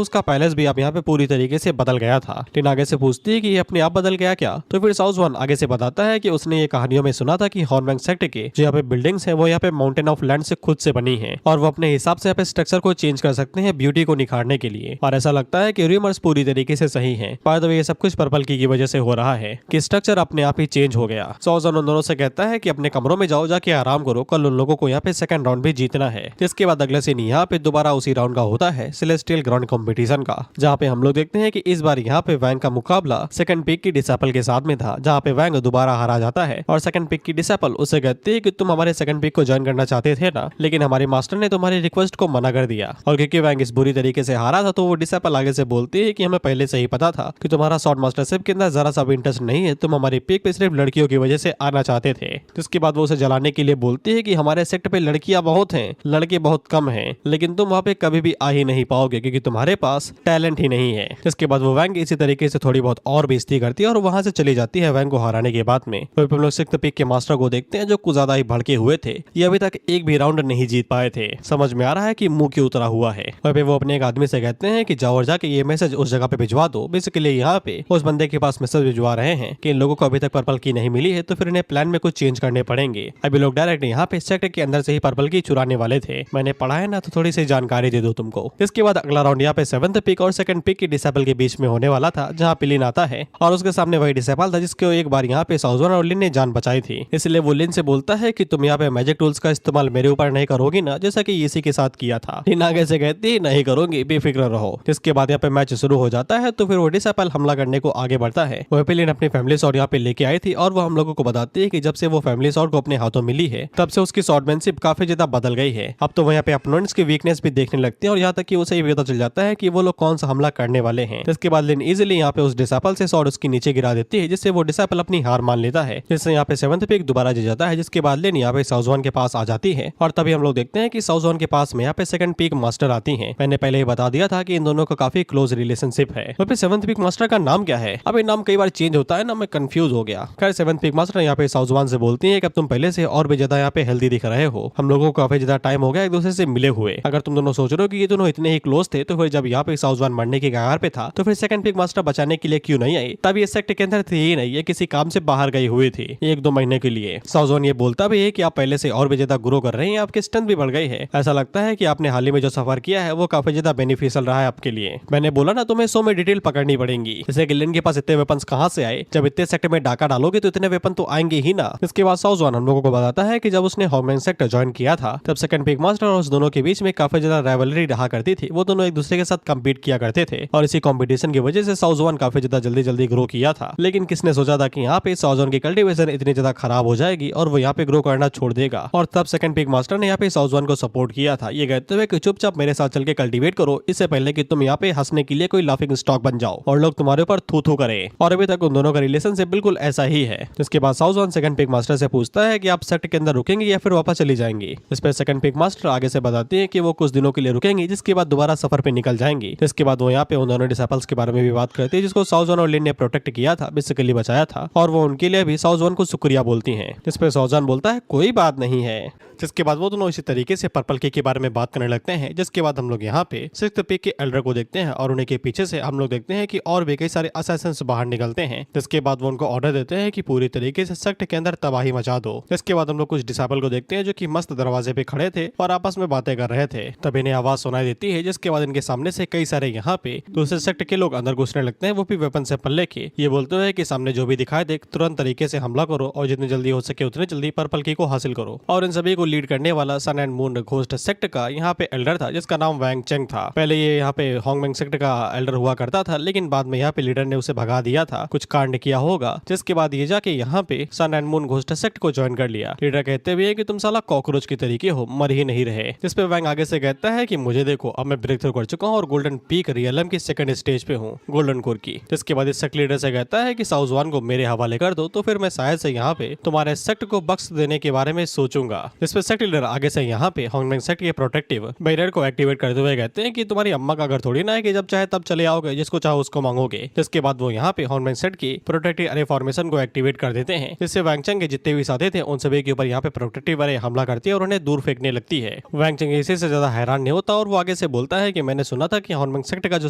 उसका पैलेस भी अब यहाँ पे पूरी तरीके से बदल गया था। टिन आगे से पूछती है कि ये अपने आप बदल गया क्या? तो फिर साउजवान आगे से बताता है कि उसने ये कहानियों में सुना था कि हॉर्नबैंक सेक्ट के जो यहाँ पे बिल्डिंग्स है वो यहाँ पे माउंटेन ऑफ लैंड से खुद से बनी है और वो अपने हिसाब से यहाँ पे स्ट्रक्चर को चेंज कर सकते हैं ब्यूटी को निखारने के लिए। और ऐसा लगता है कि रूमर्स पूरी तरीके से सही है, पर ये सब कुछ पर्पल की वजह से हो रहा है कि स्ट्रक्चर अपने आप ही चेंज हो गया। साउजवान उन दोनों से कहता है कि अपने कमरों में जाओ, जाके आराम करो, कल उन लोगों को यहाँ पे सेकंड राउंड भी जीतना है। जिसके बाद अगले सीन यहाँ पे दोबारा उसी राउंड का होता है, सेलेस्टियल ग्राउंड कंपटीशन का, जहाँ पे हम लोग देखते हैं कि इस बार यहाँ पे वैंग का मुकाबला सेकंड पिक की डिसेपल के साथ में था, जहाँ पे वैंग दोबारा हारा जाता है और सेकंड पिक की डिसेपल उसे कहती है कि तुम हमारे सेकंड पिक को ज्वाइन करना चाहते थे ना, लेकिन हमारे मास्टर ने तुम्हारी रिक्वेस्ट को मना कर दिया। और क्योंकि वैंग इस बुरी तरीके से हारा था तो वो डिसेपल आगे से बोलती है कि हमें पहले से ही पता था कि तुम्हारा शॉर्ट मास्टरशिप के अंदर जरा सा भी इंटरेस्ट नहीं है, तुम हमारी पिक पे सिर्फ लड़कियों की वजह से आना चाहते थे। जिसके बाद वो उसे जलाने के लिए बोलती है कि हमारे सेक्ट पे लड़कियां बहुत हैं, लड़के बहुत कम हैं, लेकिन तुम वहाँ पे कभी भी आ ही नहीं पाओगे क्योंकि तुम्हारे पास टैलेंट ही नहीं है। जिसके बाद वो वैंग इसी तरीके से थोड़ी बहुत और बेइज्जती करती है और वहां से चली जाती है वैंग को हराने के बाद में। तो हम लोग सिक्स्थ पिक के मास्टर को देखते हैं जो कुछ ज्यादा ही भड़के हुए थे, ये अभी तक एक भी राउंड नहीं जीत पाए थे। समझ में आ रहा है कि मुंह क्यों उतरा हुआ है। और फिर वो अपने एक आदमी से कहते हैं कि जाओ और जाके ये मैसेज उस जगह पे भिजवा दो। बेसिकली यहाँ पे उस बंदे के पास मैसेज भिजवा रहे हैं कि इन लोगों को अभी तक पर्पल की नहीं मिली है, तो फिर इन्हें प्लान में कुछ चेंज करने पड़ेंगे। अभी लोग डायरेक्ट यहाँ पे सेक्टर के अंदर से ही पर्पल की चुराने वाले थे। मैंने पढ़ा है ना, तो थोड़ी सी जानकारी दे दो तुमको। इसके बाद अगला राउंड यहाँ पे सेवंथ पिक और सेकंड पिक की डिसेबल के बीच में होने वाला था, जहाँ पे लिन आता है और उसके सामने वही डिसेबल था जिसको एक बार यहाँ पे साउजवान और लिन ने जान बचाई थी। इसलिए वो लिन से बोलता है कि तुम यहाँ पे मैजिक टूल्स का इस्तेमाल मेरे ऊपर नहीं करोगी ना, जैसा कि इसी के साथ किया था। लिन आगे से कहती नहीं करूंगी, बेफिक्र रहो। जिसके बाद यहाँ पे मैच शुरू हो जाता है, तो फिर वो डिसेबल हमला करने को आगे बढ़ता है। वह पे लिन अपनी फैमिली शॉट यहाँ पे लेके आई थी और वो हम लोगों को बताती है कि जब से वो फैमिली शॉट को अपने हाथों मिली है तब से उसकी शॉटमैनशिप काफी ज्यादा बदल गई है। अब तो वो यहाँ पे अपोनेंट्स की वीकनेस भी देखने लगती है और यहाँ तक कि उसे ये पता चल जाता है कि वो लोग कौन सा हमला करने वाले हैं। इसके बाद लिन इजीली यहाँ पे उस डिसेबल से शॉट उसकी नीचे गिरा देती है, जिससे वो डिसेबल अपनी हार मान लेता है, जिससे यहाँ पे सेवंथ पिक दोबारा जीत जाता है। जिसके बाद लिन यहाँ पे साउजवान के पास आ जाती है और तभी हम लोग देखते हैं कि साउजवान के पास में यहाँ पे सेकंड पिक मास्टर आती है। मैंने पहले ही बता दिया था कि इन दोनों का काफी क्लोज रिलेशनशिप है। वहाँ पे सेवंथ पिक मास्टर का नाम क्या है? अब ये नाम कई बार चेंज होता है ना, मैं कंफ्यूज हो गया। खैर सेवंथ पिक मास्टर यहाँ पे साउजवान से बोलती है कि अब तुम पहले से और भी ज्यादा यहाँ पे हेल्दी दिख रहे हो, हम लोगों को काफी ज्यादा टाइम हो गया एक दूसरे से मिले हुए। अगर तुम दोनों सोच रहे हो कि ये दोनों इतने ही क्लोज थे, तो फिर जब यहाँ पे साउजवान मरने की कगार पे था तो फिर सेकंड पिक मास्टर बचाने के लिए क्यों नहीं आई? तब ये सेक्ट के अंदर थी ही नहीं, ये किसी काम से बाहर गई हुई थी 1-2 महीने के लिए। साउजवान ये बोलता भी है कि आप पहले से और भी ज्यादा ग्रो कर रहे हैं, आपकी स्ट्रेंथ भी बढ़ गई है। ऐसा लगता है कि आपने हाल ही में जो सफर किया है वो काफी ज्यादा बेनिफिशियल रहा है आपके लिए। मैंने बोला ना तुम्हें 100 में डिटेल पकड़नी पड़ेगी। जैसे कि लिन के पास इतने वेपन्स कहाँ से आए? जब इतने सेक्टर में डाका डालोगे तो इतने वेपन तो आएंगे ही ना। इसके बाद साउजवान हम लोगों को बताता है कि जब उसने हॉर्नबैंक सेक्टर ज्वाइन किया था तब सेकंड पिक मास्टर और उस दोनों के बीच में काफी ज्यादा राइवलरी रहा करती थी। वो दोनों एक दूसरे के साथ कम्पीट किया करते थे और इसी कॉम्पिटिशन की वजह से साउजवान काफी ज्यादा जल्दी ग्रो किया था। लेकिन किसने सोचा था कि यहाँ पे साउजवान की कल्टीवेशन इतनी ज्यादा खराब हो जाएगी और वो यहाँ पे ग्रो करना छोड़ देगा। और तब सेकंड पिक मास्टर ने यहाँ पे साउजवान को सपोर्ट किया था, ये कहते हुए कि चुपचाप मेरे साथ चल के कल्टीवेट करो, इससे पहले कि तुम यहाँ पे हंसने के लिए कोई लाफिंग स्टॉक बन जाओ और लोग तुम्हारे ऊपर थू थू करे। और अभी तक उन दोनों का रिलेशनशिप बिल्कुल ऐसा ही है। जिसके बाद साउजवान सेकंड पिक मास्टर से पूछता है कि आप सेक्ट के अंदर रुकेंगे या फिर वापस चली जाएंगी। इस पर सेकंड पिक मास्टर आगे से बताती है कि वो कुछ दिनों के लिए रुकेंगी, जिसके बाद दोबारा सफर पे निकल जाएंगी। इसके बाद वो यहाँ पे उन दोनों डिसेबल्स के बारे में भी बात करती है जिसको साउजवान और लिन ने प्रोटेक्ट किया था, बेसिकली बचाया था, और वो उनके लिए भी साउजवान को शुक्रिया बोलती हैं। जिस पे साउजवान बोलता है कोई बात नहीं है। जिसके बाद वो दोनों इसी तरीके से पर्पल के बारे में बात करने लगते हैं। जिसके बाद हम लोग यहाँ पे सिक्स्थ पिक के एल्डर को देखते हैं और उन्हीं के पीछे से हम लोग देखते हैं कि और भी कई सारे असैसिन्स बाहर निकलते हैं। जिसके बाद वो उनको ऑर्डर देते हैं कि पूरी तरीके से सेक्ट के अंदर तबाही मचा दो। जिसके बाद हम लोग कुछ डिसेबल को देखते हैं जो कि मस्त दरवाजे पे खड़े थे और आपस में बातें कर रहे थे। तब इन्हें आवाज सुनाई देती है, जिसके बाद इनके सामने से कई सारे यहाँ पे दूसरे सेक्ट के लोग अंदर घुसने लगते हैं, वो भी वेपन से पल्ले के। ये बोलते हुए कि सामने जो भी दिखाई दे तुरंत तरीके से हमला करो और जितनी जल्दी हो सके उतनी जल्दी पर्पल की को हासिल करो। और इन सभी को लीड करने वाला सन एंड मून घोस्ट सेक्ट का यहाँ पे एल्डर था, जिसका नाम वैंग चेंग था। पहले ये यहाँ पे हॉर्नबैंक सेक्ट का एल्डर हुआ करता था, लेकिन बाद में यहाँ पे लीडर ने उसे भगा दिया था, कुछ कांड किया होगा, जिसके बाद ये जाके यहाँ पे सन एंड मून घोस्ट सेक्ट को ज्वाइन कर लिया। लीडर कहते हुए कि तुम साला कॉकरोच की तरीके हो, मर ही नहीं रहे। जिस पे वैंग आगे से कहता है कि मुझे देखो, अब मैं ब्रेक थ्रू कर चुका हूँ और गोल्डन पीक रियलम की सेकंड स्टेज पे हूँ, गोल्डन कोर की। जिसके बाद इस सेक्ट लीडर से कहता है कि साउजवान को मेरे हवाले कर दो, तो फिर मैं शायद से यहाँ पे तुम्हारे सेक्ट को बख्श देने के बारे में सोचूंगा। जिस पे सेक्ट लीडर आगे से यहाँ पे हॉर्नबैंक सेक्ट के प्रोटेक्टिव बैरियर को एक्टिवेट करते हुए कहते हैं कि तुम्हारी अम्मा का घर थोड़ी ना है कि जब चाहे तब चले आओगे, जिसको चाहो उसको मांगोगे। जिसके बाद वो यहाँ पे हॉर्नबैंक सेक्ट की प्रोटेक्टिव अरे फॉर्मेशन को एक्टिवेट कर देते हैं, जिससे वैंग चेंग के जितने भी साथी थे उन सभी के ऊपर यहाँ पे प्रोटेक्टिव अरे हमला करती है और उन्हें दूर फेंकने लगती है। वैंग चंग इसी से ज्यादा हैरान नहीं होता और वो आगे से बोलता है कि मैंने सुना था कि हॉर्नमेंग सेक्ट का जो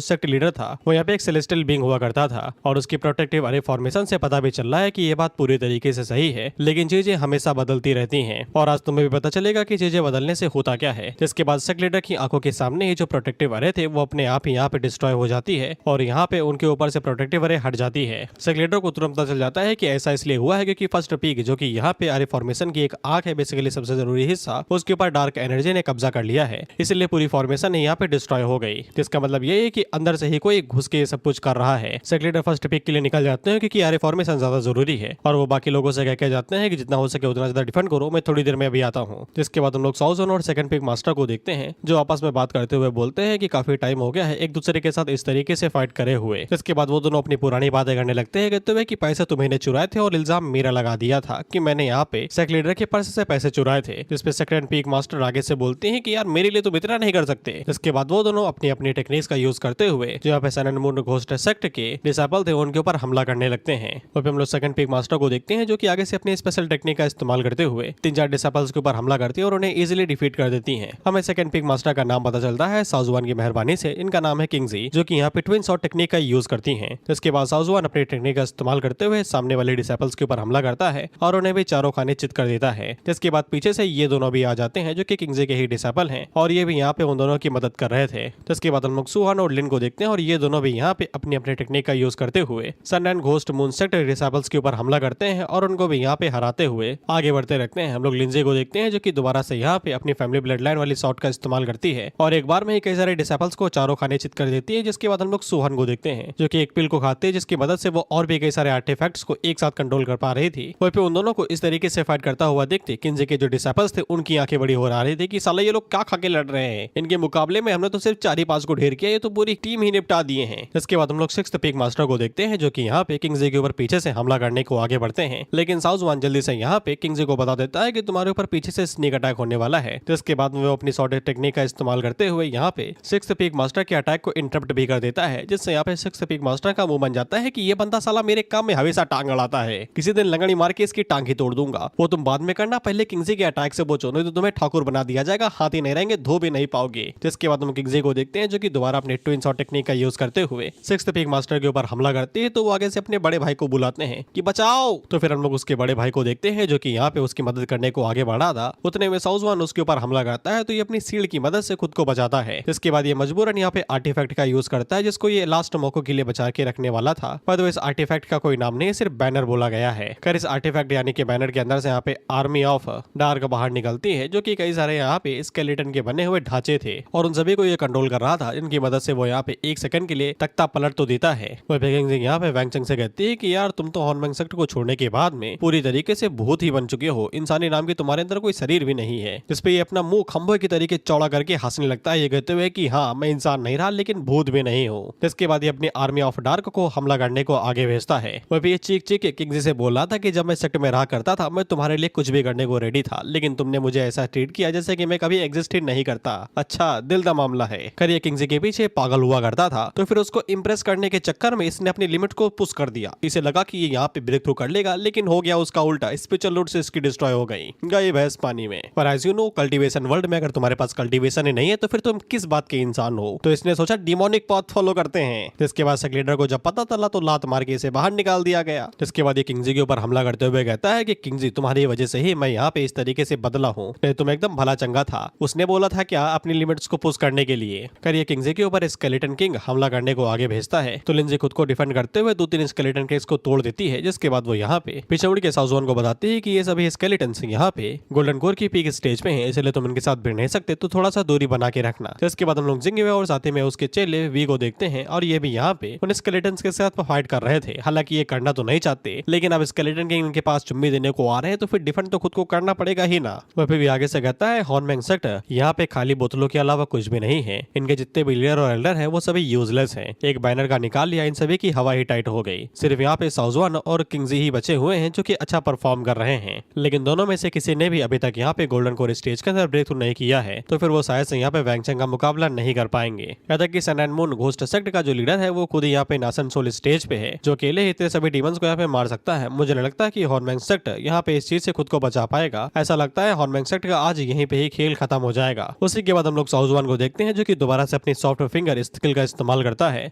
सेक्ट लीडर था वो यहाँ पे एक सेलेस्टियल बीइंग हुआ करता था और उसकी प्रोटेक्टिव अरे फॉर्मेशन से पता भी चल रहा है कि ये बात पूरी तरीके से सही है, लेकिन चीजें हमेशा बदलती रहती हैं और आज तुम्हें भी पता चलेगा कि चीजें बदलने से होता क्या है। जिसके बाद सेक्ट लीडर की आंखों के सामने ही जो प्रोटेक्टिव अरे थे वो अपने आप ही यहाँ पे डिस्ट्रॉय हो जाती है और यहाँ पे उनके ऊपर से प्रोटेक्टिव अरे हट जाती है। सेक्ट लीडर को तुरंत पता चल जाता है कि ऐसा इसलिए हुआ है क्योंकि फर्स्ट पीक जो कि यहाँ पे अरे फॉर्मेशन की एक आंख है, बेसिकली सबसे जरूरी हिस्सा, उसके ऊपर डार्क एनर्जी ने कब्जा कर लिया है, इसलिए पूरी फॉर्मेशन यहाँ पे डिस्ट्रॉय हो गई। जिसका मतलब ये है कि अंदर से ही कोई घुस के सब कुछ कर रहा है। सेक्ट लीडर फर्स्ट पीक के लिए निकल जाते हैं क्योंकि अरे फॉर्मेशन ज्यादा जरूरी है और वो बाकी लोगों से कह के जाते हैं कि जितना हो सके उतना ज्यादा डिफेंड करो, मैं थोड़ी देर में अभी आता हूँ। जिसके बाद हम लोग साउजन और सेकंड पीक मास्टर को देखते हैं जो आपस में बात करते हुए बोलते हैं कि काफी टाइम हो गया है एक दूसरे के साथ इस तरीके से फाइट करे हुए। इसके बाद वो दोनों अपनी पुरानी बातें करने लगते हैं, कहते हुए कि पैसे तुम्हें चुराए थे और इल्जाम मेरा लगा दिया था कि मैंने यहाँ पे सेक्ट लीडर के पर्स से पैसे चुराए थे। जिसपे सेकंड पीक मास्टर आगे से बोलते हैं कि यार मेरे लिए तुम इतना नहीं कर सकते। इसके बाद वो दोनों अपनी अपनी टेक्निक्स का यूज करते हुए जो यहाँ पे सन एंड मून घोस्ट सेक्ट के डिसेबल थे उनके ऊपर हमला करने लगते हैं। और फिर हम लोग सेकंड पीक मास्टर को देखते हैं जो कि आगे से अपनी स्पेशल टेक्निक का इस्तेमाल करते हुए 3-4 डिसेबल्स के ऊपर हमला करती है और उन्हें इजीली डिफीट कर देती हैं। हमें सेकंड पीक मास्टर का नाम पता चलता है साउजवान की मेहरबानी से। इनका नाम है किंगजी जो कि यहाँ पे ट्विन शॉट टेक्निक का यूज करती हैं। इसके बाद साउजवान अपनी टेक्निक का इस्तेमाल करते हुए सामने वाले डिसेबल्स के ऊपर हमला करता है और उन्हें भी चारों खाने चित कर देता है। जिसके बाद पीछे से ये दोनों भी आ जाते हैं जो कि किंगजी के ही डिसेबल हैं और ये भी यहाँ पे उन दोनों की मदद कर रहे थे। जिसके बाद हम लोग सुहान और लिन को देखते हैं और ये दोनों भी यहाँ पे अपनी अपनी टेक्निक का यूज करते हुए sun and ghost moon sect disables के ऊपर हमला करते हैं और उनको भी यहाँ पे हराते हुए आगे बढ़ते रखते हैं। हम लोग लिंजे को देखते हैं जो कि दोबारा से यहाँ पे अपनी फैमिली ब्लड लाइन वाली शॉट का इस्तेमाल करती है और एक बार में ही कई सारे डिसेबल्स को चारों खाने चित कर देती है। जिसके बाद हम लोग सुहान को देखते हैं जो कि एक पिल को खाते हैं जिसकी मदद से वो और भी कई सारे आर्टिफैक्ट्स को एक साथ कंट्रोल कर पा रही थी। वहीं पे उन दोनों को इस तरीके से फाइट करता हुआ देखते किंजी के जो डिसेबल्स थे उनकी आंखें बड़ी हो रही थी कि साला ये लोग क्या खा के लड़ रहे हैं, इनके मुकाबले में हमने तो सिर्फ 4 ही 5 को ढेर किया, ये तो पूरी टीम ही निपटा दिए हैं। इसके बाद हम लोग सिक्स्थ पीक मास्टर को देखते हैं जो कि यहाँ पे किंगजी के ऊपर पीछे से हमला करने को आगे बढ़ते हैं, लेकिन साउजवान जल्दी से यहाँ पे किंगजी को बता देता है कि तुम्हारे ऊपर पीछे से स्नेक अटैक होने वाला है। जिसके बाद वो अपनी शॉर्ट टेक्निक का इस्तेमाल करते हुए यहाँ पे सिक्स्थ पीक मास्टर के अटैक को इंटरप्ट भी कर देता है, जिससे यहाँ पे सिक्स्थ पीक मास्टर का मुंह बन जाता है कि ये बंदा साला मेरे काम में हमेशा टांग अड़ाता है, किसी दिन लंगड़ी मार के इसकी टांग ही तोड़ दूंगा। वो तुम बाद में करना, पहले किंगजी के अटैक से बचो नहीं तो तुम्हें ठाकुर बना दिया जाएगा, हाथ ही नहीं रहेंगे, धो भी नहीं पाओगे। जिसके बाद हम किंगजी को देखते हैं जो कि दोबारा अपने ट्विन शॉट टेक्निक का यूज करते हुए सिक्स्थ पीक मास्टर के ऊपर हमला करते हैं, तो वो आगे से अपने बड़े भाई को बुलाते हैं कि बचाओ। तो फिर हम लोग उसके बड़े भाई को देखते हैं जो कि यहाँ पे उसकी मदद करने को आगे बढ़ा था। उतने में साउजवान उसके ऊपर हमला करता है तो ये अपनी शील्ड की मदद से खुद को बचाता है। इसके बाद ये मजबूरन यहाँ पे आर्टिफैक्ट का यूज करता है जिसको ये लास्ट मौके के लिए बचा के रखने वाला था, पर इस आर्टिफैक्ट का कोई नाम नहीं, सिर्फ बैनर बोला गया है। कर इस आर्टिफैक्ट यानी कि बैनर के अंदर से यहाँ पे आर्मी ऑफ डार्क बाहर निकलती है जो कि कई सारे यहाँ पे स्केलेटन के बने हुए ढांचे थे और उन सभी को ये कंट्रोल कर रहा था, इनकी मदद से वो यहाँ पे 1 सेकंड के लिए तख्ता पलट तो देता है। वह पेगिंग सिंह यहाँ पे वैंग चंग से कहती है कि यार तुम तो हॉर्नमेंग सेक्ट को छोड़ने के बाद में पूरी तरीके से भूत ही बन चुके हो, इंसानी नाम की तुम्हारे अंदर कोई शरीर भी नहीं है। इस पे ये अपना मुंह खंभे की तरीके चौड़ा करके हंसने लगता है, ये कहते हुए कि हाँ मैं इंसान नहीं रहा लेकिन भूत भी नहीं हूँ। इसके बाद ये अपनी आर्मी ऑफ डार्क को हमला करने को आगे भेजता है। वह भी ये चीख चीख के किंगजी से बोल रहा था कि जब मैं सेक्ट में रहा करता था मैं तुम्हारे लिए कुछ भी करने को रेडी था, लेकिन तुमने मुझे ऐसा ट्रीट किया जैसे कि मैं कभी एग्जिस्ट ही नहीं करता। अच्छा दिल का मामला है। करिए किंगजी के पीछे पागल हुआ करता था तो फिर उसको इम्प्रेस करने के चक्कर में इसने अपनी लिमिट को पुश कर दिया। इसे लगा कि ये यहाँ पे ब्रेक थ्रू कर लेगा, लेकिन हो गया उसका उल्टा, स्पिरिचुअल रूट से इसकी डिस्ट्रॉय हो गई भैंस पानी में। पर as you know cultivation world में अगर तुम्हारे पास कल्टीवेशन ही नहीं है तो फिर तुम किस बात के इंसान हो। तो इसने सोचा डिमोनिक पाथ फॉलो करते हैं। जिसके बाद सेक्ट लीडर को जब पता चला तो लात मार के इसे बाहर निकाल दिया गया। जिसके बाद ये किंगजी के ऊपर हमला करते हुए कहता है कि किंगजी तुम्हारी वजह से ही मैं यहाँ पे इस तरीके से बदला हूँ, नहीं तुम एकदम भला चंगा था। उसने बोला था क्या अपनी लिमिट्स को पुश करने के लिए। कर ये किंगजी के ऊपर स्केलेटन किंग हमला करने को आगे भेजता है तो लिंजी खुद को डिफेंड करते हुए 2-3 स्केलेटन किंग्स को तोड़ देती है। जिसके बाद वो यहाँ पे पीछे उड़ के साउजवान को बताती है कि ये सभी स्केलेटन्स यहाँ पे गोल्डन कोर की पीक स्टेज पे हैं, इसलिए तुम इनके साथ भिड़ नहीं सकते, तो थोड़ा सा दूरी बना के रखना। इसके बाद हम लोग जिंगवे और साथ में उसके चेले वी को देखते हैं और ये भी यहाँ पे उन स्केलेटन्स के साथ फाइट कर रहे थे। हालांकि ये करना तो नहीं चाहते, लेकिन अब स्केलेटन किंग इनके पास चुम्मी देने को आ रहे हैं तो फिर डिफेंड तो खुद को करना पड़ेगा ही ना। वह भी आगे से कहता है हॉर्नमेंग सेक्ट यहाँ पे खाली बोतलों के अलावा कुछ भी नहीं है, इनके जितने भी लीडर और एल्डर हैं वो सभी यूजलेस हैं। एक बैनर का निकाल लिया, इन सभी की हवा ही टाइट हो गई। सिर्फ यहाँ पे साउजवान और किंगजी ही बचे हुए हैं जो कि अच्छा परफॉर्म कर रहे हैं, लेकिन दोनों में से किसी ने भी अभी तक यहाँ पे गोल्डन कोर स्टेज के अंदर ब्रेक थ्रू नहीं किया है, तो फिर वो शायद से यहाँ पे वैंग चंग का मुकाबला नहीं कर पाएंगे। यहाँ तक कि सन एंड मून घोस्ट सेक्ट का जो लीडर है वो खुद ही यहाँ पे नासन सोल स्टेज पे है, जो अकेले ही इतने सभी डीमंस को यहाँ पे मार सकता है। मुझे नहीं लगता कि हॉर्नमेंग सेक्ट यहाँ पे इस चीज से खुद को बचा पाएगा। ऐसा लगता है हॉर्नमैंग सेक्ट का आज यहीं पे ही खेल खत्म हो जाएगा। उसी के बाद हम लोग साउज़ुआन को देखते हैं जो कि दोबारा से अपनी सॉफ्ट फिंगर स्किल का इस्तेमाल करता है।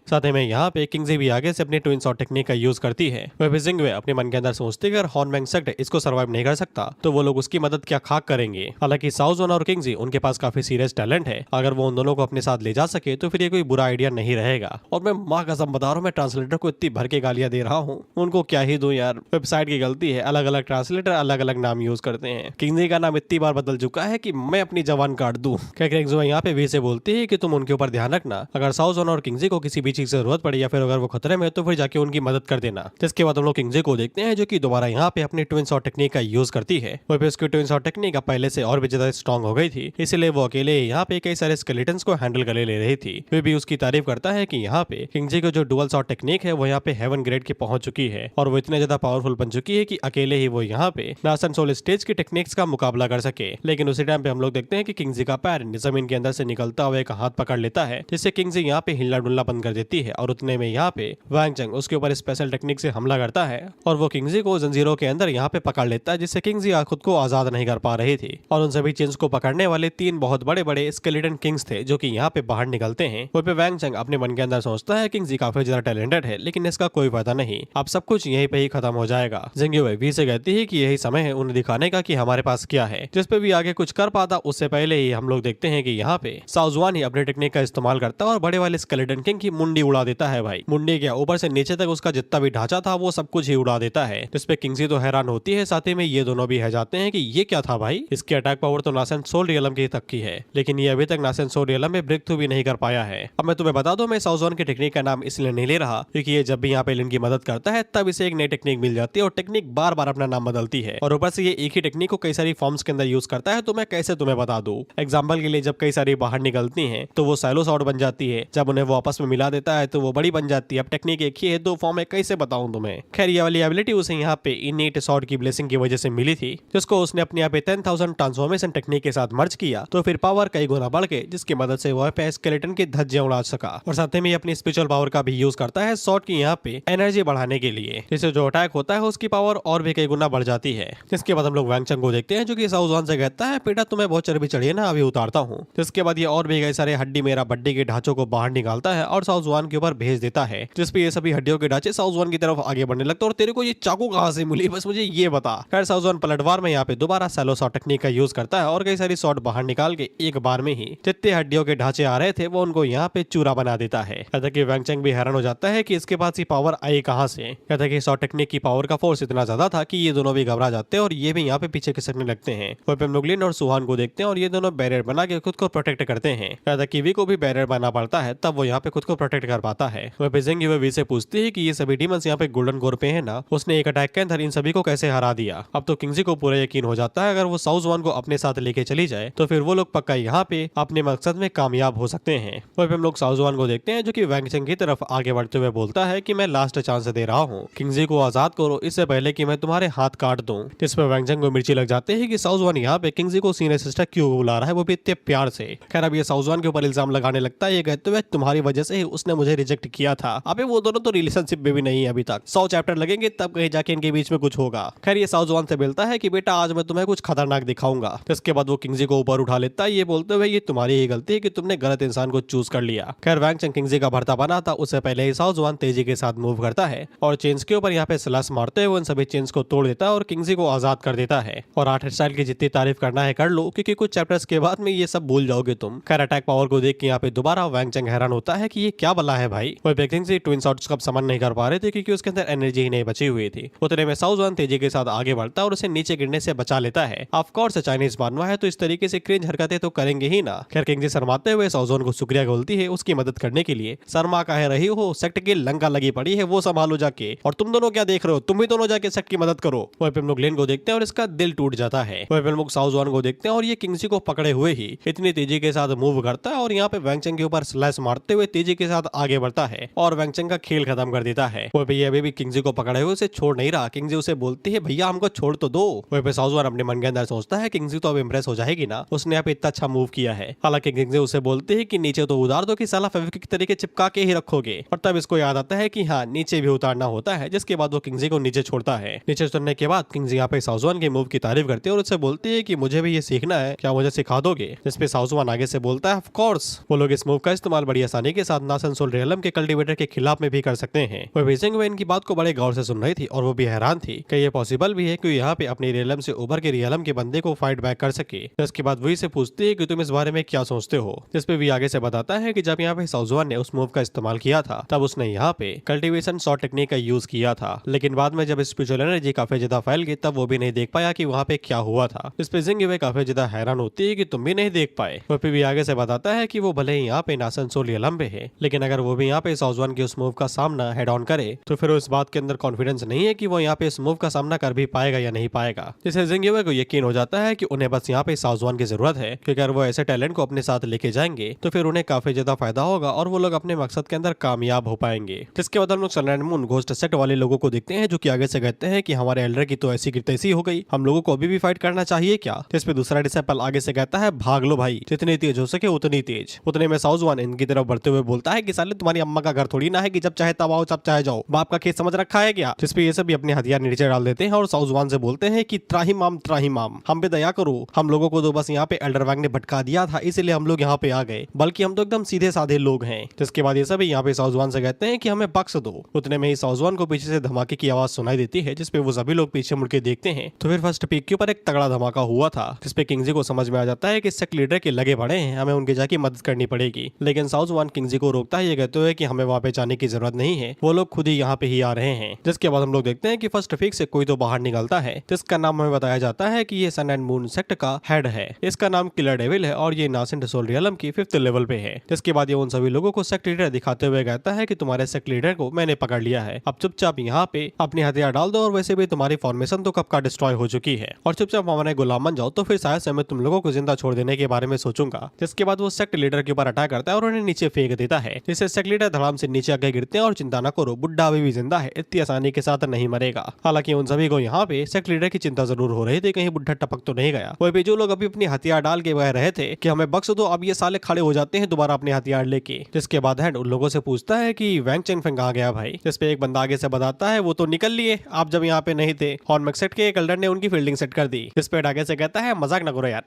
साथ ही में यहाँ पे किंगजी भी आगे से अपनी ट्विन शॉट टेक्निक का यूज करती है। वह जिंगवे अपने मन के अंदर सोचती है अगर हॉर्नमैंग सेक्ट इसको सर्वाइव नहीं कर सकता तो वो लोग उसकी मदद क्या खाक करेंगे। हालांकि साउज़ुआन और किंगजी उनके पास काफी सीरियस टैलेंट है, अगर वो उन दोनों को अपने साथ ले जा सके तो फिर ये कोई बुरा आइडिया नहीं रहेगा। और मैं माँ कसम बता रहा हूँ, मैं ट्रांसलेटर को इतनी भर के गालियां दे रहा हूँ, उनको क्या ही दूं यार। वेबसाइट की गलती है, अलग अलग ट्रांसलेटर अलग अलग नाम यूज करते हैं। किंगजी का नाम इतनी बार बदल चुका है कि मैं अपनी जबान काट दूं। किंगजी यहाँ पे वी से बोलती है कि तुम उनके ऊपर ध्यान रखना, अगर साउज़ुआन और किंगजी को किसी भी चीज की जरूरत पड़े या फिर अगर वो खतरे में तो फिर जाके उनकी मदद कर देना। जिसके बाद हम लोग किंगजी को देखते हैं जो कि दोबारा यहाँ पे अपनी ट्विन शॉट टेक्निक का यूज करती है। वह पे उसकी ट्विन शॉट टेक्निक पहले से और भी ज्यादा स्ट्रॉन्ग हो गई थी, इसलिए वो अकेले यहाँ पे कई सारे स्केलेटन्स को हैंडल कर ले रही थी। वे भी उसकी तारीफ करता है कि यहाँ पे किंगजी को जो डुअल शॉट टेक्निक है वो यहाँ पे हेवन ग्रेड की पहुंच चुकी है और वो इतने ज्यादा पावरफुल बन चुकी है कि अकेले ही वो यहाँ पे नासन सोल स्टेज की टेक्निक्स का मुकाबला कर सके। लेकिन उसी टाइम पे हम लोग देखते हैं कि किंगजी का पैर जमीन के अंदर से निकलता हुआ एक हाथ पकड़ लेता है, जिससे किंगजी यहाँ पे हिलना डुलना बंद कर देती है और उतने में यहाँ पे वैंग चंग उसके ऊपर स्पेशल टेक्निक से हमला करता है और वो किंगजी को जंजीरों के अंदर यहाँ पे पकड़ लेता है, जिससे किंगजी खुद को आजाद नहीं कर पा रही थी। और उन सभी चेंज को पकड़ने वाले 3 बहुत बड़े बड़े स्केलेटन किंग्स थे जो कि यहाँ पे बाहर निकलते हैं। वो पे वैंग चंग अपने मन के अंदर सोचता है किंगजी काफी ज्यादा टैलेंटेड है, लेकिन इसका कोई फायदा नहीं, अब सब कुछ यहीं पे ही खत्म हो जाएगा। जिंगवे वी से कहती है कि यही समय है उन्हें दिखाने का कि हमारे पास क्या है। जिस पे भी आगे कुछ कर पाता उससे पहले ही हम लोग देखते हैं कि यहाँ पे साउज़ुआन ही अपने टेक्निक का इस्तेमाल करता है और बड़े वाले स्केलेटन किंग की मुंडी उड़ा देता है। भाई मुंडी क्या, ऊपर से नीचे तक उसका जितना भी ढांचा था वो सब कुछ ही उड़ा देता है। जिसपे किंगजी तो हैरान होती है, साथ ही में ये दोनों भी है जाते हैं कि ये क्या था भाई, इसकी अटैक पावर तो नासन सोल रियलम की तक की है, लेकिन ये अभी तक नासन सोल रियलम में ब्रेक थ्रू भी नहीं कर पाया है। अब मैं तुम्हें बता दूं, मैं साउज़ुआन की टेक्निक का नाम इसलिए नहीं ले रहा क्योंकि ये जब भी यहाँ पे लिन की मदद करता है तब इसे एक नई टेक्निक मिल जाती है और टेक्निक बार बार अपना नाम बदलती है और ऊपर से ये एक ही टेक्निक को कई सारी फॉर्म्स के अंदर यूज करता है। तो मैं कैसे तुम्हें बता दूं, एग्जांपल के लिए जब कई सारी बाहर निकलती हैं तो वो साइलो शॉट बन जाती है, जब उन्हें वो आपस में मिला देता है तो वो बड़ी बन जाती है। अब टेक्निक एक ही है, 2 फॉर्म है, कैसे बताऊं तुम्हें। खैर ये वाली एबिलिटी उसे यहाँ पे इननेट शॉट की ब्लेसिंग की वजह से मिली थी, जिसको उसने अपने यहाँ पे 10,000 ट्रांसफॉर्मेशन टेक्निक के साथ मर्ज किया तो फिर पावर कई गुना बढ़ के जिसकी मदद से वह पे स्केलेटन की धज्जियां उड़ा सका। और साथ में अपनी स्पिरिचुअल पावर का भी यूज करता है शॉट की यहाँ पे एनर्जी बढ़ाने के लिए, जिससे जो अटैक होता है उसकी पावर और भी कई गुना बढ़ जाती है। जिसके बाद हम लोग वैंग चंग को देखते हैं जो कि साउज़ुआन से कहता है बेटा तुम्हें बहुत चर्बी चढ़ी है ना, अभी उतारता हूँ। जिसके बाद ये और भी कई सारे हड्डी मेरा बड्डी के ढांचों को बाहर निकालता है और साउज़ुआन के ऊपर भेज देता है, जिसपे ये सभी हड्डियों के ढांचे साउज़ुआन की तरफ आगे बढ़ने लगते। और तेरे को ये चाकू कहाँ से मिली, बस मुझे ये बता। खैर साउज़ुआन पलटवार में यहाँ पे दोबारा सैलो शॉट टेक्निक का यूज करता है और कई सारी शॉट बाहर निकाल के एक बार में ही जितने हड्डियों के ढांचे आ रहे थे वो उनको यहाँ पे चूरा बना देता है। कहता कि वैंग चंग भी हैरान हो जाता है कि इसके पास ये पावर आई कहाँ से। कहता कि शॉट टेक्निक की पावर का फोर्स इतना ज्यादा था कि ये दोनों भी घबरा जाते हैं और ये भी यहाँ पे पीछे खिसकने लगते हैं। वहीं पे हम लोग लिन और सुहान को देखते हैं और ये दोनों बैरियर बना के खुद को प्रोटेक्ट करते हैं। कहता कि वी को भी बैरियर बनाना पड़ता है तब वो यहाँ पे खुद को प्रोटेक्ट कर पाता है। वहीं पे जिंग वी से पूछती है कि ये सभी डीमंस यहाँ पे गोल्डन गोर पे है ना, उसने एक अटैक के अंदर इन सभी को कैसे हरा दिया। अब तो किंगजी को पूरा यकीन हो जाता है अगर वो साउज़ुआन को अपने साथ लेके चली जाए तो फिर वो लोग पक्का यहाँ पे अपने मकसद में कामयाब हो सकते हैं। वहीं पे हम लोग साउज़ुआन को देखते हैं जो कि वैंग चंग की तरफ आगे बढ़ते हुए बोलता है कि मैं लास्ट चांस दे रहा हूँ, किंगजी को आजाद करो इससे पहले कि मैं तुम्हारे हाथ काट दूं। जिसमें वैंग चंग को मिर्ची लग जाते हैं कि साउज़ुआन यहाँ पे किंगजी को सीनियर सिस्टर क्यों बुला रहा है, वो भी इतने प्यार से। खैर अब ये साउज़ुआन के ऊपर इल्जाम लगाने लगता है, ये कहते हुए तुम्हारी वजह से ही उसने मुझे रिजेक्ट किया था। अबे वो दोनों तो रिलेशनशिप में भी नहीं है अभी तक, 100 चैप्टर लगेंगे तब कहीं जाके इनके बीच में कुछ होगा। खैर ये साउज़ुआन से बोलता है कि बेटा आज मैं तुम्हें कुछ खतरनाक दिखाऊंगा। इसके बाद वो किंगजी को ऊपर उठा लेता है, ये बोलते हुए ये तुम्हारी ही गलती है कि तुमने गलत इंसान को चूज कर लिया। खैर वैंग चंग किंगजी का भरता बना था, उससे पहले ही साउज़ुआन तेजी के साथ मूव करता है और चेन्स के ऊपर यहाँ पे स्लैश मारते हुए उन सभी चेन्स को तोड़ देता है और किंगजी को आजाद कर देता है। और 8 स्टाइल की जितनी तारीफ करना है कर लो, क्योंकि कुछ चैप्टर्स के बाद में ये सब भूल जाओगे तुम। खैर अटैक पावर को देख के यहाँ पे दोबारा वैंग चंग हैरान होता है कि ये क्या बला है भाई। वो किंगजी ट्विन शॉट्स का समन नहीं कर पा रहे थे क्योंकि उसके अंदर एनर्जी ही नहीं बची हुई थी। उतने में साउज़ुआन तेजी के साथ आगे बढ़ता है और उसे नीचे गिरने से बचा लेता है। ऑफ कोर्स चाइनीज मानवा है तो इस तरीके से क्रिंज हरकतें तो करेंगे ही ना। खैर किंगजी शर्माते हुए साउज़ुआन को शुक्रिया बोलती है उसकी मदद करने के लिए। शर्मा कह रही हो, सेक्ट की लंका लगी पड़ी है वो संभालो जाके, और तुम दोनों क्या देख रहे हो, तुम भी दोनों जाके सेक्ट की मदद करो। वहीं पे हम लोग लेन को देखते हैं और इसका दिल टूट जाता है। वहीं पे हम लोग साउज़ुआन को देखते हैं और ये किंगजी को पकड़े हुए ही इतनी तेजी के साथ मूव करता है और यहाँ पे वैंग चंग के ऊपर स्लैश मारते हुए तेजी के साथ आगे बढ़ता है और वैंग चंग का खेल खत्म कर देता है। वहीं पे ये अभी भी किंगजी को पकड़े हुए उसे छोड़ नहीं रहा। किंगजी उसे बोलती है भैया हमको छोड़ तो दो। वहीं पे साउज़ुआन अपने मन के अंदर सोचता है किंगजी तो अब इम्प्रेस हो जाएगी ना, उसने यहाँ पे इतना अच्छा मूव किया है। हालांकि किंगजी उसे बोलती है कि नीचे तो उतार दो कि साला फेविक्विक की तरीके चिपका के ही रखोगे, और तब इसको याद आता है कि हाँ नीचे भी उतारना होता है। जिसके बाद वो किंगजी को नीचे छोड़ता है। नीचे उतरने के बाद बाद किंगजी यहाँ पे साउजवान के मूव की तारीफ करती है और उससे बोलती है कि मुझे भी ये सीखना है, क्या मुझे सिखा दोगे? जिसपे साउजवान आगे से बोलता है ऑफ कोर्स। वो लोग इस मूव का इस्तेमाल बड़ी आसानी के साथ नासन सोल रियलम के कल्टीवेटर के खिलाफ में भी कर सकते हैं। वह बेजिंग वे इनकी बात को बड़े गौर से सुन रही थी और वो भी हैरान थी कि ये पॉसिबल भी है कि यहाँ पे अपनी रियलम से उभर के रियलम के बंदे को फाइट बैक कर सके। इसके बाद वही से पूछती है कि तुम इस बारे में क्या सोचते हो? जिसपे भी आगे से बताता है कि जब यहाँ पे साउजवान ने उस मूव का इस्तेमाल किया था तब उसने यहाँ पे कल्टीवेशन शॉट टेक्निक का यूज किया था, लेकिन बाद में जब स्पिरिचुअल एनर्जी काफी ज्यादा फैल गई तब वो भी नहीं देख पाया कि वहाँ पे क्या हुआ था। इस पे जिंग वे काफी ज्यादा हैरान होती है कि तुम भी नहीं देख पाए। वह भी आगे से बताता है कि वो भले ही यहाँ पे नासन सोल रियलम पे है, लेकिन अगर वो भी यहाँ पे साउजवान के उस मूव का सामना हेड ऑन करे तो फिर उस बात के अंदर कॉन्फिडेंस नहीं है कि वो यहाँ पे इस मूव का सामना कर भी पाएगा या नहीं पाएगा। जिससे जिंग वे को यकीन हो जाता है कि उन्हें बस यहाँ पे साउजवान की जरूरत है, कि अगर वो ऐसे टैलेंट को अपने साथ लेके जाएंगे तो फिर उन्हें काफी ज्यादा फायदा होगा और वो लोग अपने मकसद के अंदर कामयाब हो पाएंगे। जिसके बाद हम लोग सनराइज मून घोस्ट सेक्ट वाले लोगों को देखते हैं जो कि आगे से कहते हैं कि हमारे एल्डर की तो ऐसी की तैसी हो गई, हम लोगों को अभी भी फाइट करना चाहिए क्या? जिस पे दूसरा डिसेपल आगे से कहता है भाग लो भाई, जितनी तेज हो सके उतनी तेज। उतने में साउजवान इनकी तरफ बढ़ते हुए बोलता है कि साले तुम्हारी अम्मा का घर थोड़ी ना है कि जब चाहे तब आओ जब चाहे जाओ, बाप का खेत समझ रखा है क्या? जिस पे ये सभी अपने हथियार नीचे डाल देते हैं और साउजवान से बोलते हैं कि त्राहिमाम त्राहिमाम, हम पे दया करो, हम लोगों को तो बस यहाँ पे एल्डरवैंग ने भटका दिया था इसलिए हम लोग यहाँ पे आ गए, बल्कि हम तो एकदम सीधे साधे लोग हैं। जिसके बाद ये सभी यहाँ पे साउजवान से कहते हैं कि हमें बख्श दो। उतने में ही साउजवान को पीछे से धमाके की आवाज सुनाई देती है, जिसपे वो सभी लोग पीछे मुड़ के देखते हैं तो फिर फर्स्ट पीक के ऊपर एक तगड़ा धमाका हुआ था, जिसपे किंगजी को समझ में आ जाता है कि सेक्ट लीडर के लगे पड़े हैं, हमें उनके जाके मदद करनी पड़ेगी। लेकिन साउजवान किंगजी को रोकता है, ये कहते हुए कि हमें वहाँ पे जाने की जरूरत नहीं है, वो लोग खुद ही यहाँ पे ही आ रहे हैं। जिसके बाद हम लोग देखते हैं कि फर्स्ट पीक से कोई तो बाहर निकलता है, जिसका नाम हमें बताया जाता है कि ये सन एंड मून सेक्ट का हेड है। इसका नाम किलर डेविल है और ये नासेंट सोल रियलम की 5th लेवल पे है। जिसके बाद ये उन सभी लोगों को सेक्ट लीडर दिखाते हुए कहता है कि तुम्हारे सेक्ट लीडर को मैंने पकड़ लिया है, अब चुपचाप यहाँ पे अपने हथियार डाल दो और वैसे भी तुम्हारी फॉर्मेशन तो कब का डिस्ट्रॉय हो चुकी है और चुपचाप हमारे गुलाम बन जाओ, तो फिर शायद से मैं तुम लोगों को जिंदा छोड़ देने के बारे में सोचूंगा। जिसके बाद वो सेक्ट लीडर के ऊपर अटैक करता है और उन्हें नीचे फेंक देता है, जिससे सेक्ट लीडर धड़ाम से नीचे आगे गिरते हैं और चिंता न करो, बुड्ढा अभी भी जिंदा है, इतनी आसानी के साथ नहीं मरेगा। हालांकि उन सभी को यहाँ पे सेक्ट लीडर की चिंता जरूर हो रही थी, कहीं बुड्ढा टपक तो नहीं गया। वही पे जो लोग अभी अपनी हथियार डाल के बह रहे थे कि हमें बख्श दो, अब ये साले खड़े हो जाते हैं दोबारा अपने हथियार लेके। जिसके बाद हेड उन लोगों से पूछता है कि वैंग चेंगफेंग कहाँ गया भाई? जिसपे एक बंदा आगे से बताता है वो तो निकल लिए, आप जब यहाँ पे नहीं थे, हॉर्नमैक सेट के एक एल्डर ने उनकी फील्डिंग सेट कर दी। जिसपे आगे से कहता है मजाक न करो यार,